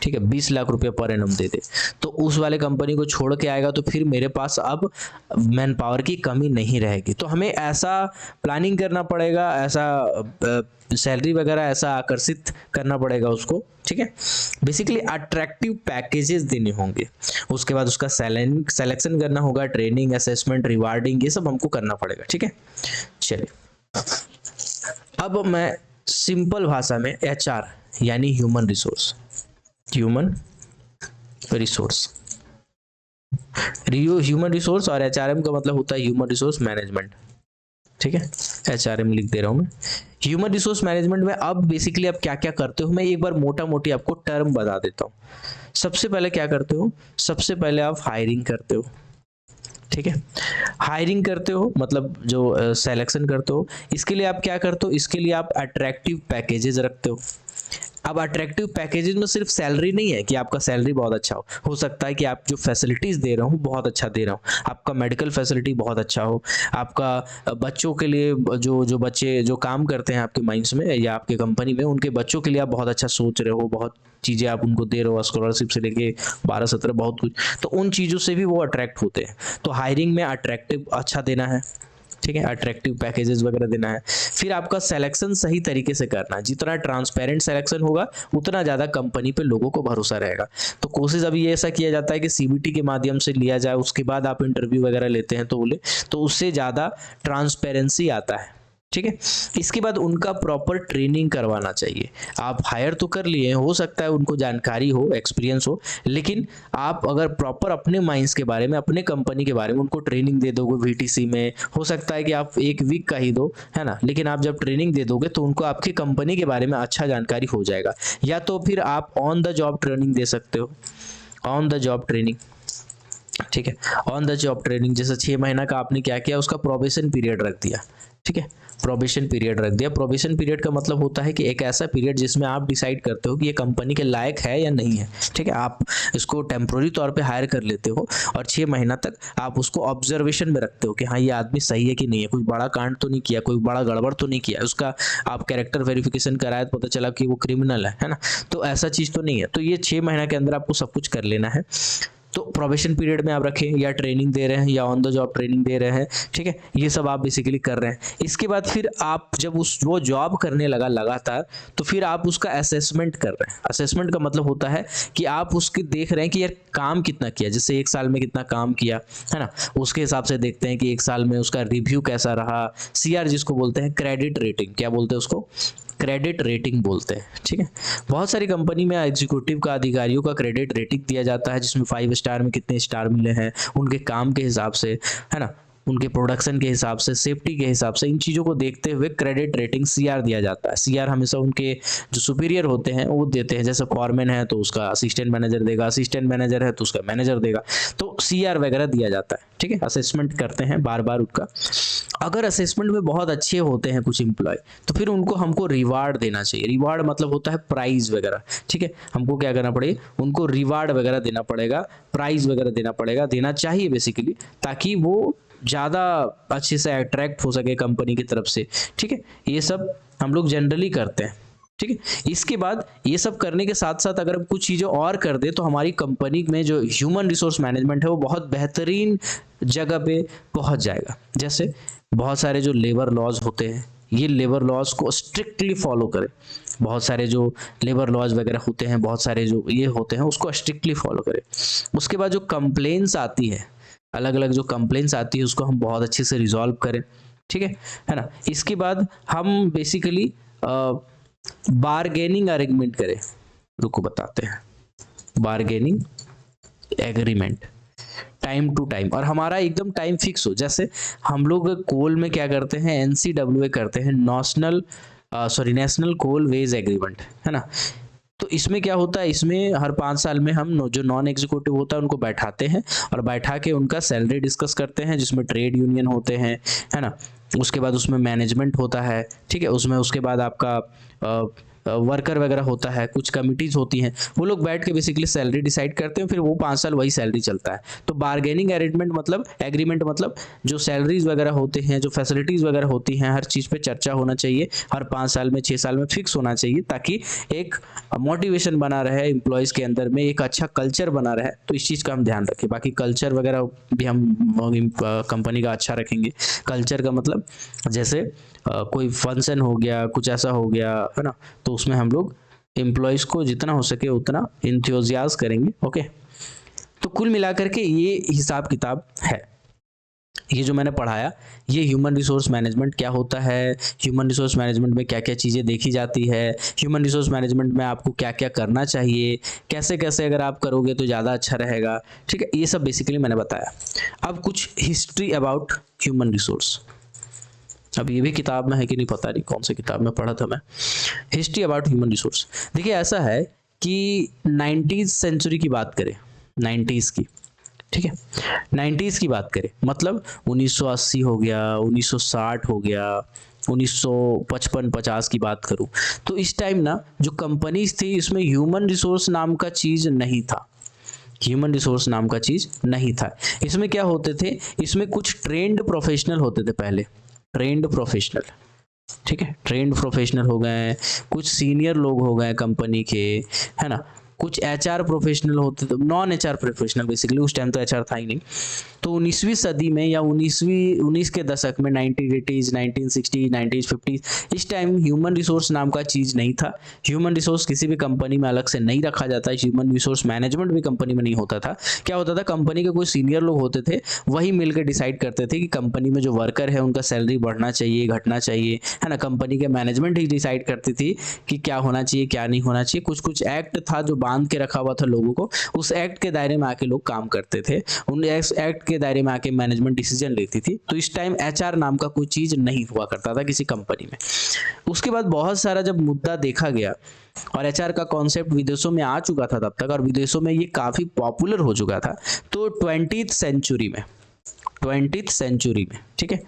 Speaker 1: ठीक है, 20 लाख रुपया पर एनम दे दे, तो उस वाले कंपनी को छोड़ के आएगा, तो फिर मेरे पास अब मैन पावर की कमी नहीं रहेगी। तो हमें ऐसा प्लानिंग करना पड़ेगा, ऐसा सैलरी वगैरह ऐसा आकर्षित करना पड़ेगा उसको, ठीक है। बेसिकली अट्रैक्टिव पैकेजेस देने होंगे, उसके बाद उसका सिलेक्शन करना होगा, ट्रेनिंग, असेसमेंट, रिवार्डिंग, ये सब हमको करना पड़ेगा, ठीक है। चलिए अब मैं सिंपल भाषा में HR यानी ह्यूमन रिसोर्स और HRM का मतलब होता है ह्यूमन रिसोर्स मैनेजमेंट, ठीक है। HRM लिख दे रहा हूं मैं। ह्यूमन रिसोर्स मैनेजमेंट में अब बेसिकली आप क्या क्या करते हो, मैं एक बार मोटा मोटी आपको टर्म बता देता हूं। सबसे पहले क्या करते हो, सबसे पहले आप हायरिंग करते हो, ठीक है। हायरिंग करते हो मतलब जो सिलेक्शन करते हो, इसके लिए आप क्या करते हो, इसके लिए आप अट्रैक्टिव पैकेजेस रखते हो। अब अट्रैक्टिव पैकेजेस में सिर्फ सैलरी नहीं है कि आपका सैलरी बहुत अच्छा हो सकता है कि आप जो फैसिलिटीज़ दे रहा हूँ बहुत अच्छा दे रहा हूँ, आपका मेडिकल फैसिलिटी बहुत अच्छा हो, आपका बच्चों के लिए जो बच्चे जो काम करते हैं आपके माइंस में या आपके कंपनी में, उनके बच्चों के लिए आप बहुत अच्छा सोच रहे हो, बहुत चीज़ें आप उनको दे रहे हो, स्कॉलरशिप से लेके 12-17 बहुत कुछ, तो उन चीज़ों से भी वो अट्रैक्ट होते हैं। तो हायरिंग में अट्रैक्टिव अच्छा देना है, ठीक है, अट्रैक्टिव पैकेजेस वगैरह देना है। फिर आपका सिलेक्शन सही तरीके से करना है, जितना ट्रांसपेरेंट सिलेक्शन होगा उतना ज़्यादा कंपनी पे लोगों को भरोसा रहेगा। तो कोशिश अभी ऐसा किया जाता है कि CBT के माध्यम से लिया जाए, उसके बाद आप इंटरव्यू वगैरह लेते हैं तो बोले तो उससे ज़्यादा ट्रांसपेरेंसी आता है, ठीक है। इसके बाद उनका प्रॉपर ट्रेनिंग करवाना चाहिए। आप हायर तो कर लिए, हो सकता है उनको जानकारी हो, एक्सपीरियंस हो, लेकिन आप अगर प्रॉपर अपने माइंस के बारे में, अपने कंपनी के बारे में उनको ट्रेनिंग दे दोगे VTC में, हो सकता है कि आप 1 वीक का ही दो, है ना, लेकिन आप जब ट्रेनिंग दे दोगे तो उनको आपकी कंपनी के बारे में अच्छा जानकारी हो जाएगा। या तो फिर आप ऑन द जॉब ट्रेनिंग दे सकते हो, ऑन द जॉब ट्रेनिंग, ठीक है। ऑन द जॉब ट्रेनिंग जैसे 6 महीना का आपने क्या किया, उसका प्रोबेशन पीरियड रख दिया, ठीक है, प्रोबेशन पीरियड रख दिया। प्रोबेशन पीरियड का मतलब होता है कि एक ऐसा पीरियड जिसमें आप डिसाइड करते हो कि ये कंपनी के लायक है या नहीं है, ठीक है। आप इसको टेम्प्रोरी तौर पे हायर कर लेते हो और 6 महीना तक आप उसको ऑब्जर्वेशन में रखते हो कि हाँ ये आदमी सही है कि नहीं है, कुछ बड़ा कांड तो नहीं किया, कोई बड़ा गड़बड़ तो नहीं किया, उसका आप कैरेक्टर वेरिफिकेशन कराए तो पता चला कि वो क्रिमिनल है ना, तो ऐसा चीज़ तो नहीं है। तो ये 6 महीना के अंदर आपको सब कुछ कर लेना है। तो प्रोबेशन पीरियड में आप रखें, या ट्रेनिंग दे रहे हैं या ऑन द जॉब ट्रेनिंग दे रहे हैं, ठीक है, ये सब आप बेसिकली कर रहे हैं। इसके बाद फिर आप जब वो जॉब करने लगा लगातार, तो फिर आप उसका असेसमेंट कर रहे हैं। असेसमेंट का मतलब होता है कि आप उसके देख रहे हैं कि यार काम कितना किया, जैसे 1 साल में कितना काम किया, है ना, उसके हिसाब से देखते हैं कि 1 साल में उसका रिव्यू कैसा रहा। CR जिसको बोलते हैं क्रेडिट रेटिंग, क्या बोलते हैं उसको, क्रेडिट रेटिंग बोलते हैं, ठीक है। बहुत सारी कंपनी में एग्जीक्यूटिव का, अधिकारियों का क्रेडिट रेटिंग दिया जाता है, जिसमें 5 स्टार में कितने स्टार मिले हैं, उनके काम के हिसाब से, है ना, उनके प्रोडक्शन के हिसाब से, सेफ्टी के हिसाब से, इन चीज़ों को देखते हुए क्रेडिट रेटिंग CR दिया जाता है। CR हमेशा उनके जो सुपीरियर होते हैं वो देते हैं, जैसे फॉरमैन है तो उसका असिस्टेंट मैनेजर देगा, असिस्टेंट मैनेजर है तो उसका मैनेजर देगा, तो CR वगैरह दिया जाता है, ठीक है। असेसमेंट करते हैं बार बार उनका। अगर असेसमेंट में बहुत अच्छे होते हैं कुछ एम्प्लॉय, तो फिर उनको हमको रिवार्ड देना चाहिए। रिवार्ड मतलब होता है प्राइज वगैरह, ठीक है। हमको क्या करना पड़ेगा, उनको रिवार्ड वगैरह देना पड़ेगा, प्राइज वगैरह देना पड़ेगा, देना चाहिए बेसिकली, ताकि वो ज़्यादा अच्छे से अट्रैक्ट हो सके कंपनी की तरफ से, ठीक है। ये सब हम लोग जनरली करते हैं, ठीक है। इसके बाद ये सब करने के साथ साथ अगर हम कुछ चीज़ें और कर दे तो हमारी कंपनी में जो ह्यूमन रिसोर्स मैनेजमेंट है वो बहुत बेहतरीन जगह पे पहुंच जाएगा। जैसे बहुत सारे जो लेबर लॉज होते हैं, ये लेबर लॉज को स्ट्रिक्टली फॉलो करें। बहुत सारे जो लेबर लॉज वगैरह होते हैं, बहुत सारे जो ये होते हैं, उसको स्ट्रिक्टली फॉलो करें। उसके बाद जो कंप्लेंट्स आती है, अलग अलग जो कंप्लेंट्स आती है, उसको हम बहुत अच्छे से रिजॉल्व करें, ठीक है ना। इसके बाद हम बेसिकली बारगेनिंग अरेंजमेंट करें। रुको बताते हैं, bargaining agreement, time to time, और हमारा एकदम टाइम फिक्स हो। जैसे हम लोग कोल में क्या करते हैं, NCWA करते हैं, नेशनल कोल वेज एग्रीमेंट, है ना। तो इसमें क्या होता है, इसमें हर 5 साल में हम जो नॉन एग्जीक्यूटिव होता है उनको बैठाते हैं और बैठा के उनका सैलरी डिस्कस करते हैं, जिसमें ट्रेड यूनियन होते हैं, है ना। उसके बाद उसमें मैनेजमेंट होता है, ठीक है, उसमें उसके बाद आपका वर्कर वगैरह होता है, कुछ कमिटीज होती हैं, वो लोग बैठ के बेसिकली सैलरी डिसाइड करते हैं, फिर वो 5 साल वही सैलरी चलता है। तो बार्गेनिंग एग्रीमेंट मतलब जो सैलरीज वगैरह होते हैं, जो फैसिलिटीज वगैरह होती हैं, हर चीज़ पे चर्चा होना चाहिए, हर 5 साल में 6 साल में फिक्स होना चाहिए, ताकि एक मोटिवेशन बना रहे एम्प्लॉयज़ के अंदर में, एक अच्छा कल्चर बना रहे। तो इस चीज़ का हम ध्यान रखें। बाकी कल्चर वगैरह भी हम कंपनी का अच्छा रखेंगे। कल्चर का मतलब जैसे कोई फंक्शन हो गया, कुछ ऐसा हो गया, है ना, तो उसमें हम लोग एम्प्लॉयज़ को जितना हो सके उतना इंथुजियाज करेंगे। ओके, तो कुल मिलाकर के ये हिसाब किताब है। ये जो मैंने पढ़ाया, ये ह्यूमन रिसोर्स मैनेजमेंट क्या होता है, ह्यूमन रिसोर्स मैनेजमेंट में क्या क्या चीज़ें देखी जाती है, ह्यूमन रिसोर्स मैनेजमेंट में आपको क्या क्या करना चाहिए, कैसे कैसे अगर आप करोगे तो ज़्यादा अच्छा रहेगा, ठीक है, ये सब बेसिकली मैंने बताया। अब कुछ हिस्ट्री अबाउट ह्यूमन रिसोर्स। अब ये भी किताब में है कि नहीं पता नहीं, कौन सी किताब में पढ़ा था मैं, हिस्ट्री अबाउट ह्यूमन रिसोर्स। देखिए ऐसा है कि 90s सेंचुरी की बात करें, 90s की, ठीक है, 90s की बात करें, मतलब 1980 हो गया, 1960 हो गया, 1955-50 की बात करूं, तो इस टाइम ना जो कंपनीज थी, इसमें ह्यूमन रिसोर्स नाम का चीज़ नहीं था। ह्यूमन रिसोर्स नाम का चीज़ नहीं था। इसमें क्या होते थे, इसमें कुछ ट्रेंड प्रोफेशनल होते थे पहले, ट्रेंड प्रोफेशनल, ठीक है, ट्रेंड प्रोफेशनल हो गए, कुछ सीनियर लोग हो गए कंपनी के, है ना, कुछ HR प्रोफेशनल होते थे, नॉन HR प्रोफेशनल बेसिकली, उस टाइम तो HR था ही नहीं। तो 19वीं सदी में या 19 के दशक में, 1980s, 1960, 1950, इस टाइम ह्यूमन रिसोर्स नाम का चीज़ नहीं था। ह्यूमन रिसोर्स किसी भी कंपनी में अलग से नहीं रखा जाता, ह्यूमन रिसोर्स मैनेजमेंट भी कंपनी में नहीं होता था। क्या होता था, कंपनी के कोई सीनियर लोग होते थे, वही मिलकर डिसाइड करते थे कि कंपनी में जो वर्कर है उनका सैलरी बढ़ना चाहिए, घटना चाहिए, है ना। कंपनी के मैनेजमेंट ही डिसाइड करती थी कि क्या होना चाहिए, क्या नहीं होना चाहिए। कुछ कुछ एक्ट था जो बांध के रखा हुआ था लोगों को, उस एक्ट के दायरे में आके लोग काम करते थे, उन एक्ट के दायरे में आके मैनेजमेंट डिसीजन लेती थी। तो इस टाइम HR नाम का कोई चीज नहीं हुआ करता था किसी कंपनी में। उसके बाद बहुत सारा जब मुद्दा देखा गया और HR का कॉन्सेप्ट विदेशों में आ चुका था तब तक, और विदेशों में ये काफी पॉपुलर हो चुका था, तो 20th सेंचुरी में, ठीक है,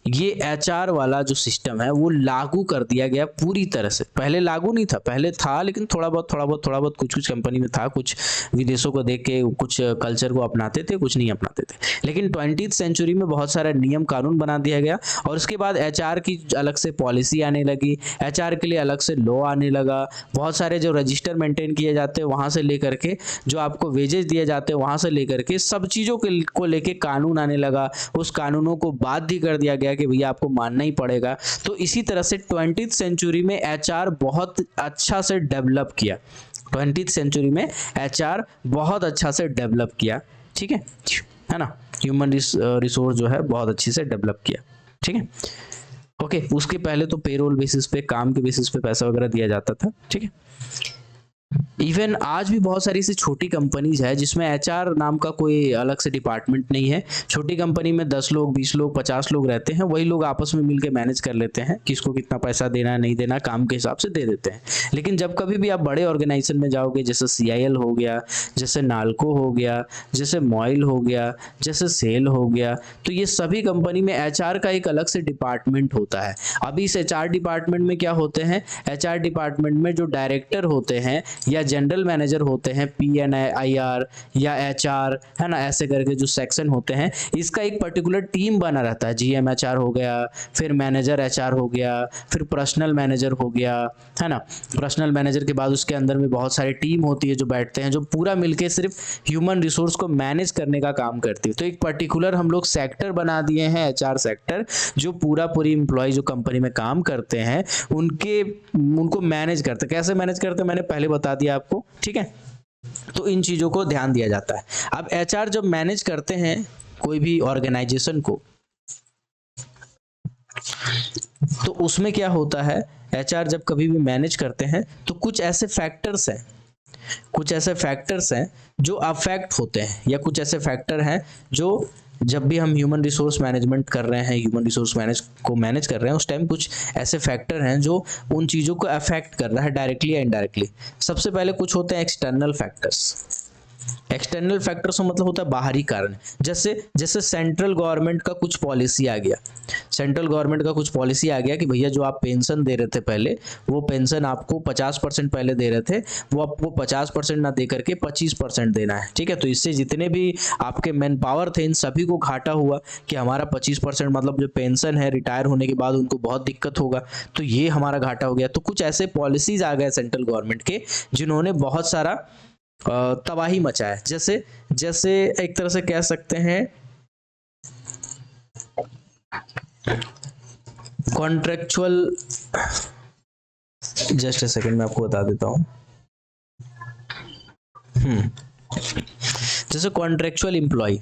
Speaker 1: ये HR वाला जो सिस्टम है वो लागू कर दिया गया पूरी तरह से। पहले लागू नहीं था, पहले था लेकिन थोड़ा बहुत कुछ कंपनी में था, कुछ विदेशों को देख के कुछ कल्चर को अपनाते थे, कुछ नहीं अपनाते थे। लेकिन 20th सेंचुरी में बहुत सारा नियम कानून बना दिया गया, और उसके बाद HR की अलग से पॉलिसी आने लगी, HR के लिए अलग से लॉ आने लगा। बहुत सारे जो रजिस्टर मेंटेन किए जाते हैं वहाँ से लेकर के जो आपको वेजेस दिए जाते हैं वहाँ से लेकर के सब चीज़ों को लेके कानून आने लगा। उस कानूनों को बाध्य कर दिया गया कि भैया आपको मानना ही पड़ेगा। तो इसी तरह से 20th सेंचुरी में HR बहुत अच्छा से डेवलप किया, 20th सेंचुरी में HR बहुत अच्छा से डेवलप किया, ठीक है ना। ह्यूमन रिसोर्स जो है बहुत अच्छी से डेवलप किया, ठीक है। ओके, उसके पहले तो पेरोल बेसिस पे, काम के बेसिस पे पैसा वगैरह दिया जाता था, ठीक है। इवन आज भी बहुत सारी ऐसी छोटी कंपनीज है जिसमें HR नाम का कोई अलग से डिपार्टमेंट नहीं है। छोटी कंपनी में 10 लोग, 20 लोग, 50 लोग रहते हैं, वही लोग आपस में मिलकर मैनेज कर लेते हैं, किसको कितना पैसा देना है नहीं देना, काम के हिसाब से दे देते हैं। लेकिन जब कभी भी आप बड़े ऑर्गेनाइजेशन में जाओगे, जैसे CIL हो गया, जैसे नाल्को हो गया, जैसे मॉइल हो गया, जैसे सेल हो गया, तो ये सभी कंपनी में HR का एक अलग से डिपार्टमेंट होता है। अभी इस HR डिपार्टमेंट में क्या होते हैं, HR डिपार्टमेंट में जो डायरेक्टर होते हैं या जनरल मैनेजर होते हैं, PNIR या HR, है ना, ऐसे करके जो सेक्शन होते हैं, इसका एक पर्टिकुलर टीम बना रहता है। GM HR हो गया, फिर मैनेजर HR हो गया, फिर पर्सनल मैनेजर हो गया, है ना। पर्सनल मैनेजर के बाद उसके अंदर में बहुत सारी टीम होती है जो बैठते हैं, जो पूरा मिलके सिर्फ ह्यूमन रिसोर्स को मैनेज करने का काम करती है। तो एक पर्टिकुलर हम लोग सेक्टर बना दिए हैं, HR सेक्टर, जो पूरी एम्प्लॉय जो कंपनी में काम करते हैं उनको मैनेज करते। कैसे मैनेज करते हैं मैंने पहले बता दिया आपको, ठीक है। तो इन चीजों को ध्यान दिया जाता है। अब HR जब मैनेज करते हैं कोई भी ऑर्गेनाइजेशन को, तो उसमें क्या होता है, HR जब कभी भी मैनेज करते हैं तो कुछ ऐसे फैक्टर्स हैं कुछ ऐसे फैक्टर्स हैं जो अफेक्ट होते हैं, या कुछ ऐसे फैक्टर हैं जो जब भी हम ह्यूमन रिसोर्स मैनेजमेंट कर रहे हैं, ह्यूमन रिसोर्स मैनेज कर रहे हैं, उस टाइम कुछ ऐसे फैक्टर हैं जो उन चीज़ों को अफेक्ट कर रहा है डायरेक्टली या इनडायरेक्टली। सबसे पहले कुछ होते हैं एक्सटर्नल फैक्टर्स। एक्सटर्नल फैक्टर्स मतलब होता है बाहरी कारण। जैसे जैसे सेंट्रल गवर्नमेंट का कुछ पॉलिसी आ गया, सेंट्रल गवर्नमेंट का कुछ पॉलिसी आ गया कि भैया जो आप पेंशन दे रहे थे पहले, वो पेंशन आपको 50% पहले दे रहे थे, वो आपको 50% ना दे करके 25% देना है। ठीक है, तो इससे जितने भी आपके मैन पावर थे इन सभी को घाटा हुआ कि हमारा 25% मतलब जो पेंशन है रिटायर होने के बाद उनको बहुत दिक्कत होगा, तो ये हमारा घाटा हो गया। तो कुछ ऐसे पॉलिसीज आ गए सेंट्रल गवर्नमेंट के जिन्होंने बहुत सारा तबाही मचाया। जैसे जैसे एक तरह से कह सकते हैं कॉन्ट्रेक्चुअल, जस्ट ए सेकंड मैं आपको बता देता हूं। जैसे कॉन्ट्रेक्चुअल एम्प्लॉय,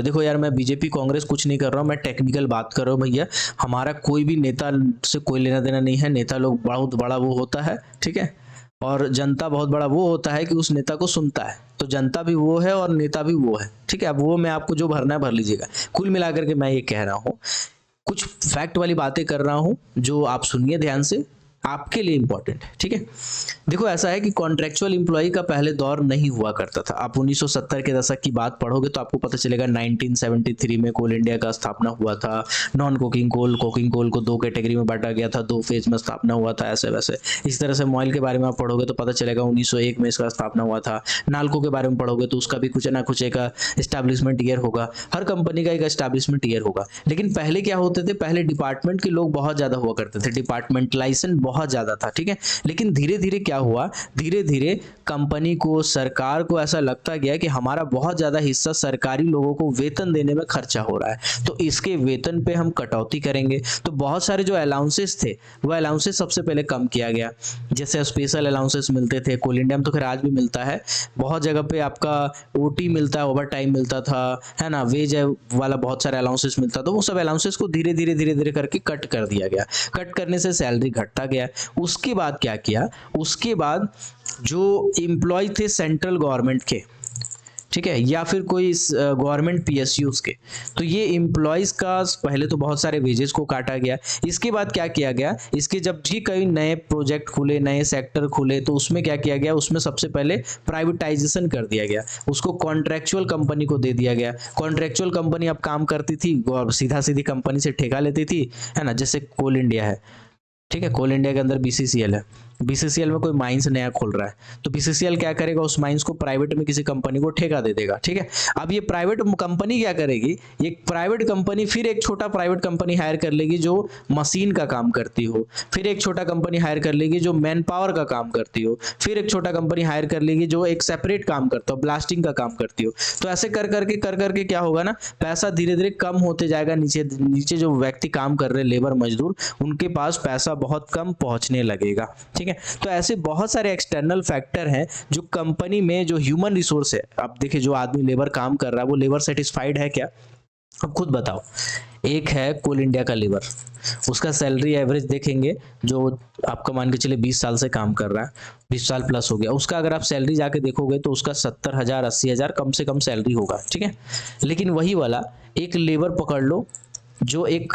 Speaker 1: देखो यार मैं बीजेपी कांग्रेस कुछ नहीं कर रहा हूँ, मैं टेक्निकल बात कर रहा हूँ भैया। हमारा कोई भी नेता से कोई लेना देना नहीं है, नेता लोग बहुत बड़ा वो होता है, ठीक है, और जनता बहुत बड़ा वो होता है कि उस नेता को सुनता है। तो जनता भी वो है और नेता भी वो है, ठीक है। अब वो मैं आपको जो भरना है भर लीजिएगा। कुल मिलाकर के मैं ये कह रहा हूँ, कुछ फैक्ट वाली बातें कर रहा हूँ जो आप सुनिए ध्यान से, आपके लिए इंपॉर्टेंट है, ठीक है। देखो ऐसा है कि कॉन्ट्रेक्चुअल एम्प्लॉय का पहले दौर नहीं हुआ करता था। आप 1970 के दशक की बात पढ़ोगे तो आपको पता चलेगा 1973 में कोल इंडिया का स्थापना हुआ था। Non coking coal, coking coal को दो कैटेगरी में बांटा गया था, 2 फेज में स्थापना हुआ था, ऐसे वैसे। इस तरह से मॉइल के बारे में आप पढ़ोगे तो पता चलेगा 1901 में इसका स्थापना हुआ था। नाल्को के बारे में पढ़ोगे तो उसका भी कुछ ना कुछ एक एस्टैब्लिशमेंट ईयर होगा। हर कंपनी का एक एस्टैब्लिशमेंट ईयर होगा। लेकिन पहले क्या होते थे, पहले डिपार्टमेंट के लोग बहुत ज्यादा हुआ करते थे, डिपार्टमेंटलाइजेशन बहुत ज्यादा था, ठीक है। लेकिन धीरे धीरे क्या हुआ, धीरे धीरे कंपनी को, सरकार को ऐसा लगता गया कि हमारा बहुत ज्यादा हिस्सा सरकारी लोगों को वेतन देने में खर्चा हो रहा है, तो इसके वेतन पे हम कटौती करेंगे। तो बहुत सारे जो अलाउंसेस थे वो अलाउंसेस सबसे पहले कम किया गया। जैसे स्पेशल अलाउंसेस मिलते थे, कोल इंडिया में तो खैर आज भी मिलता है, बहुत जगह पे आपका ओटी मिलता है, ओवर टाइम मिलता था, है ना, वेज वाला बहुत सारे अलाउंसेस मिलता, तो वो सब अलाउंसेस को धीरे धीरे करके कट कर दिया गया। कट करने से सैलरी घटता गया। उसके बाद क्या किया, उसके बाद जो एम्प्लॉय थे सेंट्रल गवर्नमेंट के, ठीक है, या फिर कोई गवर्नमेंट पीएसयूज के, तो ये एम्प्लॉयज का पहले तो बहुत सारे वेजेस को काटा गया। इसके बाद क्या किया गया, इसके जब भी कई नए प्रोजेक्ट खुले, नए सेक्टर खुले, तो उसमें क्या किया गया, उसमें सबसे पहले प्राइवेटाइजेशन कर दिया गया, उसको कॉन्ट्रेक्चुअल कंपनी को दे दिया गया। कॉन्ट्रेक्चुअल कंपनी अब काम करती थी और सीधा सीधी कंपनी से ठेका लेती थी, है ना, जैसे कोल इंडिया है, ठीक है, कोल इंडिया के अंदर बीसीसीएल है, बीसीसीएल में कोई माइंस नया खोल रहा है, तो बीसीसीएल क्या करेगा, उस माइंस को प्राइवेट में किसी कंपनी को ठेका दे देगा, ठीक है। अब ये प्राइवेट कंपनी क्या करेगी, ये प्राइवेट कंपनी फिर एक छोटा प्राइवेट कंपनी हायर कर लेगी जो मशीन का काम करती हो, फिर एक छोटा कंपनी हायर कर लेगी जो मैन पावर का काम करती हो, फिर एक छोटा कंपनी हायर कर लेगी जो एक सेपरेट काम करता हो, ब्लास्टिंग का काम करती हो। तो ऐसे कर करके क्या होगा ना, पैसा धीरे धीरे कम होते जाएगा। नीचे नीचे जो व्यक्ति काम कर रहे, लेबर मजदूर, उनके पास पैसा बहुत कम पहुंचने लगेगा, ठीक है। तो ऐसे बहुत सारे एक्सटर्नल फैक्टर हैं जो कंपनी में जो ह्यूमन रिसोर्स है, अब देखिए जो आदमी लेबर काम कर रहा है वो लेबर सेटिस्फाइड है क्या, अब खुद बताओ। एक है कोल इंडिया का लेबर, उसका सैलरी एवरेज देखेंगे, जो आपका मान के चले 20 साल से काम कर रहा है, 20 साल प्लस हो गया, उसका अगर आप सैलरी जाके देखोगे तो उसका 70,000 80,000 कम से कम सैलरी होगा, ठीक है। लेकिन वही वाला एक लेबर पकड़ लो जो एक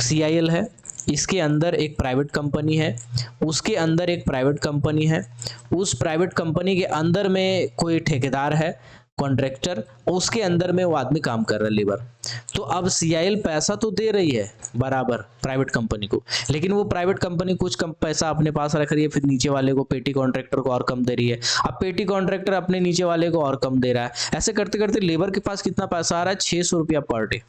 Speaker 1: CIL है, इसके अंदर एक प्राइवेट कंपनी है, उसके अंदर एक प्राइवेट कंपनी है, उस प्राइवेट कंपनी के अंदर में कोई ठेकेदार है, कॉन्ट्रैक्टर, उसके अंदर में वो आदमी काम कर रहा है, लेबर। तो अब CIL पैसा तो दे रही है बराबर प्राइवेट कंपनी को, लेकिन वो प्राइवेट कंपनी कुछ कम पैसा अपने पास रख रही है, फिर नीचे वाले को, पेटी कॉन्ट्रैक्टर को और कम दे रही है। अब पेटी कॉन्ट्रैक्टर अपने नीचे वाले को और कम दे रहा है। ऐसे करते करते लेबर के पास कितना पैसा आ रहा है, 600 रुपया पर डे,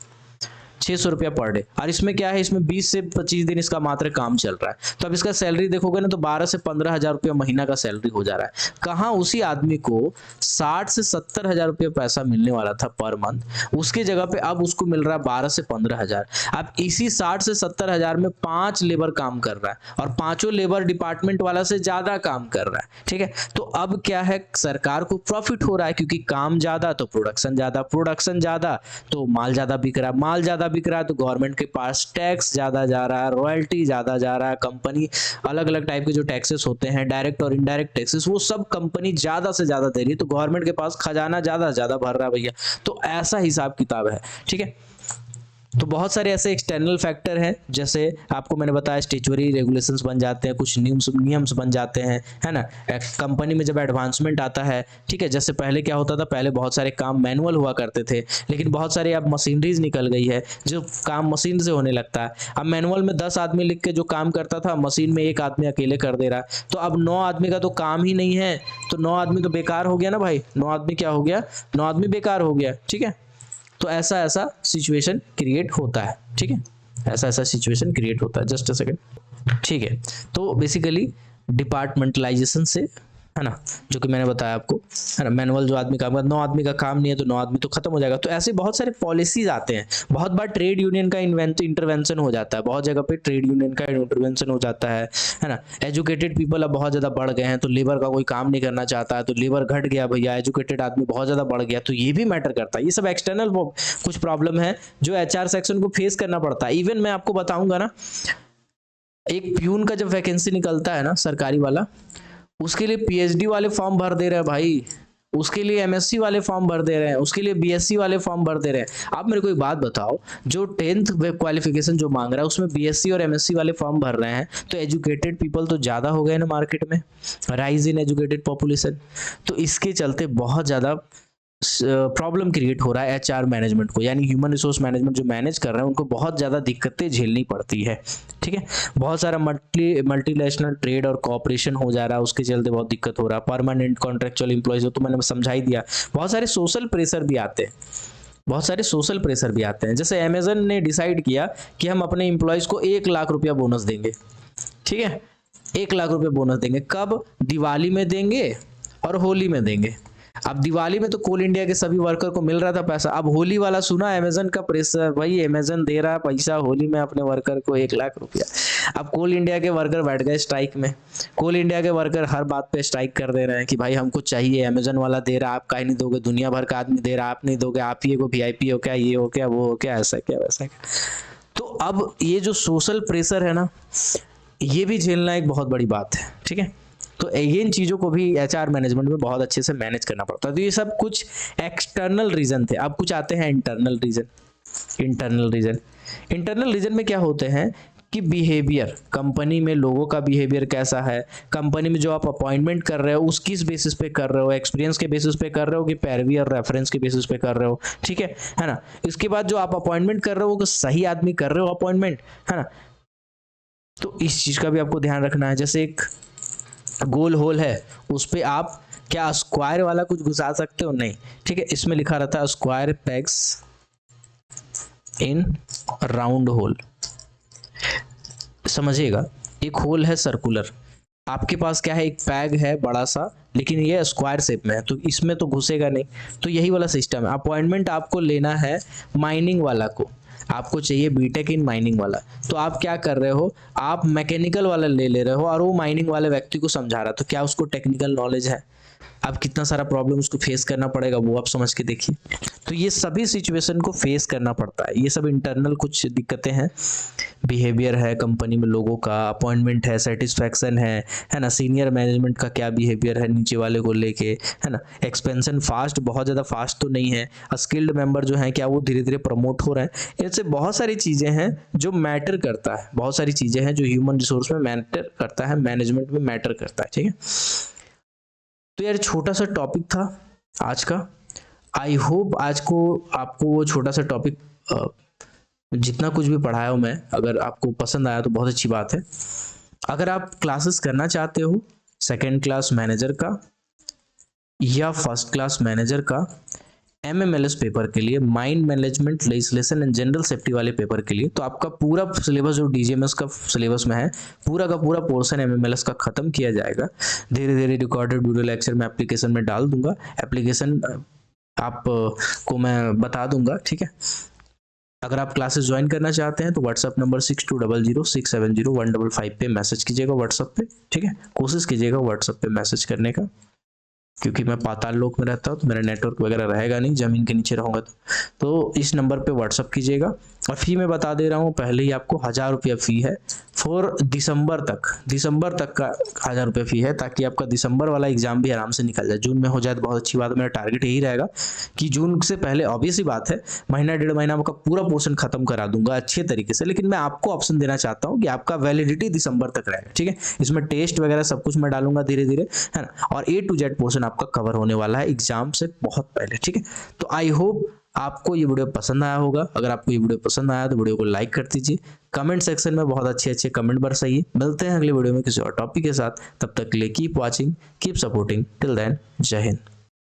Speaker 1: 600 रुपया पर डे। और इसमें क्या है, इसमें 20 से 25 दिन इसका मात्र काम चल रहा है। तो अब इसका सैलरी देखोगे ना तो 12 से 15,000 रुपया महीना का सैलरी हो जा रहा है। कहाँ उसी आदमी को 60 से 70,000 रुपया पैसा मिलने वाला था पर मंथ, उसकी जगह पे अब उसको मिल रहा है 12 से 15,000। अब इसी 60 से 70,000 में 5 लेबर काम कर रहा है और पांचों लेबर डिपार्टमेंट वाला से ज्यादा काम कर रहा है, ठीक है। तो अब क्या है, सरकार को प्रॉफिट हो रहा है क्योंकि काम ज्यादा तो प्रोडक्शन ज्यादा, प्रोडक्शन ज्यादा तो माल ज्यादा बिक रहा है, माल ज्यादा बिक रहा है तो गवर्नमेंट के पास टैक्स ज़्यादा जा रहा है, रॉयल्टी ज़्यादा जा रहा है, कंपनी अलग अलग टाइप के जो टैक्सेस होते हैं डायरेक्ट और इनडायरेक्ट टैक्सेस वो सब कंपनी ज़्यादा से ज़्यादा दे रही है, तो गवर्नमेंट के पास खजाना ज़्यादा ज़्यादा भर रहा है भैया। तो ऐसा हिसाब किताब है, ठीक है। तो बहुत सारे ऐसे एक्सटर्नल फैक्टर हैं, जैसे आपको मैंने बताया स्टैट्यूटरी रेगुलेशंस बन जाते हैं, कुछ नियम्स बन जाते हैं, है ना। कंपनी में जब एडवांसमेंट आता है, ठीक है, जैसे पहले क्या होता था, पहले बहुत सारे काम मैनुअल हुआ करते थे, लेकिन बहुत सारे अब मशीनरीज निकल गई है जो काम मशीन से होने लगता है। अब मैनुअल में 10 आदमी लिख के जो काम करता था, मशीन में एक आदमी अकेले कर दे रहा है, तो अब 9 आदमी का तो काम ही नहीं है, तो 9 आदमी तो बेकार हो गया ना भाई। 9 आदमी क्या हो गया, 9 आदमी बेकार हो गया, ठीक है। तो ऐसा ऐसा सिचुएशन क्रिएट होता है, ठीक है, ऐसा ऐसा सिचुएशन क्रिएट होता है। जस्ट अ सेकंड, ठीक है। तो बेसिकली डिपार्टमेंटलाइजेशन से, है ना, जो कि मैंने बताया आपको, है ना, मैनुअल जो आदमी काम करता, 9 आदमी का काम नहीं है तो 9 आदमी तो खत्म हो जाएगा। तो ऐसे बहुत सारे पॉलिसीज आते हैं। बहुत बार ट्रेड यूनियन का इंटरवेंशन हो जाता है, बहुत जगह पे ट्रेड यूनियन का इंटरवेंशन हो जाता है ना। एजुकेटेड पीपल अब बहुत ज़्यादा बढ़ गए हैं, तो लेबर का कोई काम नहीं करना चाहता है, तो लेबर घट गया भैया, एजुकेटेड आदमी बहुत ज़्यादा बढ़ गया, तो ये भी मैटर करता है। ये सब एक्सटर्नल कुछ प्रॉब्लम है जो HR सेक्शन को फेस करना पड़ता है। इवन मैं आपको बताऊंगा ना, एक प्यून का जब वैकेंसी निकलता है ना सरकारी वाला, उसके लिए PhD वाले फॉर्म भर दे रहे हैं भाई, उसके लिए MSc वाले फॉर्म भर दे रहे हैं, उसके लिए BSc वाले फॉर्म भर दे रहे हैं। आप मेरे को एक बात बताओ, जो 10th क्वालिफिकेशन जो मांग रहा है उसमें BSc और MSc वाले फॉर्म भर रहे हैं, तो एजुकेटेड पीपल तो ज़्यादा हो गए ना मार्केट में, राइज इन एजुकेटेड पॉपुलेशन। तो इसके चलते बहुत ज़्यादा प्रॉब्लम क्रिएट हो रहा है HR मैनेजमेंट को, यानी ह्यूमन रिसोर्स मैनेजमेंट जो मैनेज कर रहे हैं उनको बहुत ज़्यादा दिक्कतें झेलनी पड़ती है, ठीक है। बहुत सारा मल्टीनेशनल ट्रेड और कॉपरेशन हो जा रहा है, उसके चलते बहुत दिक्कत हो रहा है। परमानेंट कॉन्ट्रेक्चुअल एम्प्लॉयज हो तो मैंने समझा ही दिया। बहुत सारे सोशल प्रेशर भी आते हैं, बहुत सारे सोशल प्रेशर भी आते हैं। जैसे अमेजन ने डिसाइड किया कि हम अपने एम्प्लॉयज को 1 लाख रुपया बोनस देंगे, ठीक है, 1 लाख रुपये बोनस देंगे। कब? दिवाली में देंगे और होली में देंगे। अब दिवाली में तो कोल इंडिया के सभी वर्कर को मिल रहा था पैसा, अब होली वाला सुना अमेजन का प्रेशर, भाई अमेजन दे रहा है पैसा होली में अपने वर्कर को 1 लाख रुपया। अब कोल इंडिया के वर्कर बैठ गए स्ट्राइक में, कोल इंडिया के वर्कर हर बात पे स्ट्राइक कर दे रहे हैं कि भाई हमको चाहिए, अमेजन वाला दे रहा, आप काहे नहीं दोगे, दुनिया भर का आदमी दे रहा, आप नहीं दोगे, आप ही को VIP हो क्या, ये हो क्या, वो हो क्या, ऐसा क्या वैसा क्या। तो अब ये जो सोशल प्रेशर है ना, ये भी झेलना एक बहुत बड़ी बात है, ठीक है। तो इन चीज़ों को भी HR मैनेजमेंट में बहुत अच्छे से मैनेज करना पड़ता है। तो ये सब कुछ एक्सटर्नल रीजन थे। अब कुछ आते हैं इंटरनल रीजन। इंटरनल रीजन में क्या होते हैं कि बिहेवियर, कंपनी में लोगों का बिहेवियर कैसा है, कंपनी में जो आप अपॉइंटमेंट कर रहे हो उस किस बेसिस पे कर रहे हो, एक्सपीरियंस के बेसिस पे कर रहे हो कि पैरवी और रेफरेंस के बेसिस पे कर रहे हो, ठीक है ना। इसके बाद जो आप अपॉइंटमेंट कर रहे हो वो सही आदमी कर रहे हो अपॉइंटमेंट, है ना। तो इस चीज़ का भी आपको ध्यान रखना है। जैसे एक गोल होल है, उस पे आप क्या स्क्वायर वाला कुछ घुसा सकते हो? नहीं, ठीक है। इसमें लिखा रहता है square pegs in round whole. समझिएगा, एक होल है सर्कुलर, आपके पास क्या है, एक पैग है बड़ा सा, लेकिन ये स्क्वायर शेप में है, तो इसमें तो घुसेगा नहीं। तो यही वाला सिस्टम है। अपॉइंटमेंट आपको लेना है माइनिंग वाला को, आपको चाहिए बीटेक इन माइनिंग वाला, तो आप क्या कर रहे हो, आप मैकेनिकल वाला ले रहे हो और वो माइनिंग वाले व्यक्ति को समझा रहा है, तो क्या उसको टेक्निकल नॉलेज है? अब कितना सारा प्रॉब्लम उसको फेस करना पड़ेगा वो आप समझ के देखिए। तो ये सभी सिचुएशन को फेस करना पड़ता है। ये सब इंटरनल कुछ दिक्कतें हैं, बिहेवियर है कंपनी में लोगों का, अपॉइंटमेंट है, सेटिस्फैक्शन है ना, सीनियर मैनेजमेंट का क्या बिहेवियर है नीचे वाले को लेके, है ना। एक्सपेंशन फास्ट, बहुत ज़्यादा फास्ट तो नहीं है। स्किल्ड मेंबर जो हैं क्या वो धीरे धीरे प्रमोट हो रहे हैं। ऐसे बहुत सारी चीज़ें हैं जो मैटर करता है, बहुत सारी चीज़ें हैं जो ह्यूमन रिसोर्स में मैटर करता है, मैनेजमेंट में मैटर करता है, ठीक है। तो यार छोटा सा टॉपिक था आज का। आई होप आज को आपको वो छोटा सा टॉपिक जितना कुछ भी पढ़ाया हूँ मैं, अगर आपको पसंद आया तो बहुत अच्छी बात है। अगर आप क्लासेस करना चाहते हो 2nd क्लास मैनेजर का या 1st क्लास मैनेजर का, MMLS पेपर के लिए, mind management legislation and general safety वाले पेपर के लिए, तो आपका पूरा सिलेबस जो DGMS का सिलेबस में है, पूरा का पूरा पोर्शन MMLS का खत्म किया जाएगा। धीरे धीरे रिकॉर्डेड वीडियो लेक्चर में एप्लीकेशन में डाल दूंगा, एप्लीकेशन आप को मैं बता दूंगा, ठीक है। अगर आप क्लासेस ज्वाइन करना चाहते हैं तो व्हाट्सअप नंबर 6200670155 पे मैसेज कीजिएगा व्हाट्सअप पे, ठीक है। कोशिश कीजिएगा व्हाट्सअप पे मैसेज करने का, क्योंकि मैं पाताल लोक में रहता हूँ तो मेरा नेटवर्क वगैरह रहेगा नहीं, ज़मीन के नीचे रहूँगा तो इस नंबर पे व्हाट्सअप कीजिएगा और फ़ी मैं बता दे रहा हूँ पहले ही आपको, 1000 रुपया फ़ी है फॉर दिसंबर तक का 1000 रुपये फ़ी है, ताकि आपका दिसंबर वाला एग्जाम भी आराम से निकल जाए। जून में हो जाए तो बहुत अच्छी बात है, मेरा टारगेट यही रहेगा कि जून से पहले, ऑब्वियस ही बात है, महीना 1.5 महीना आपका पूरा पोर्शन खत्म करा दूंगा अच्छे तरीके से। लेकिन मैं आपको ऑप्शन देना चाहता हूँ कि आपका वैलिडिटी दिसंबर तक रहेगा, ठीक है। इसमें टेस्ट वगैरह सब कुछ मैं डालूंगा धीरे धीरे, है ना, और A to Z पोर्शन आपका कवर होने वाला है एग्जाम से बहुत पहले, ठीक है। तो आई होप आपको ये वीडियो पसंद आया होगा। अगर आपको ये वीडियो पसंद आया तो वीडियो को लाइक कर दीजिए, कमेंट सेक्शन में बहुत अच्छे अच्छे कमेंट बरसाइए। मिलते हैं अगले वीडियो में किसी और टॉपिक के साथ, तब तक के लिए keep watching, keep supporting, till then जय हिंद।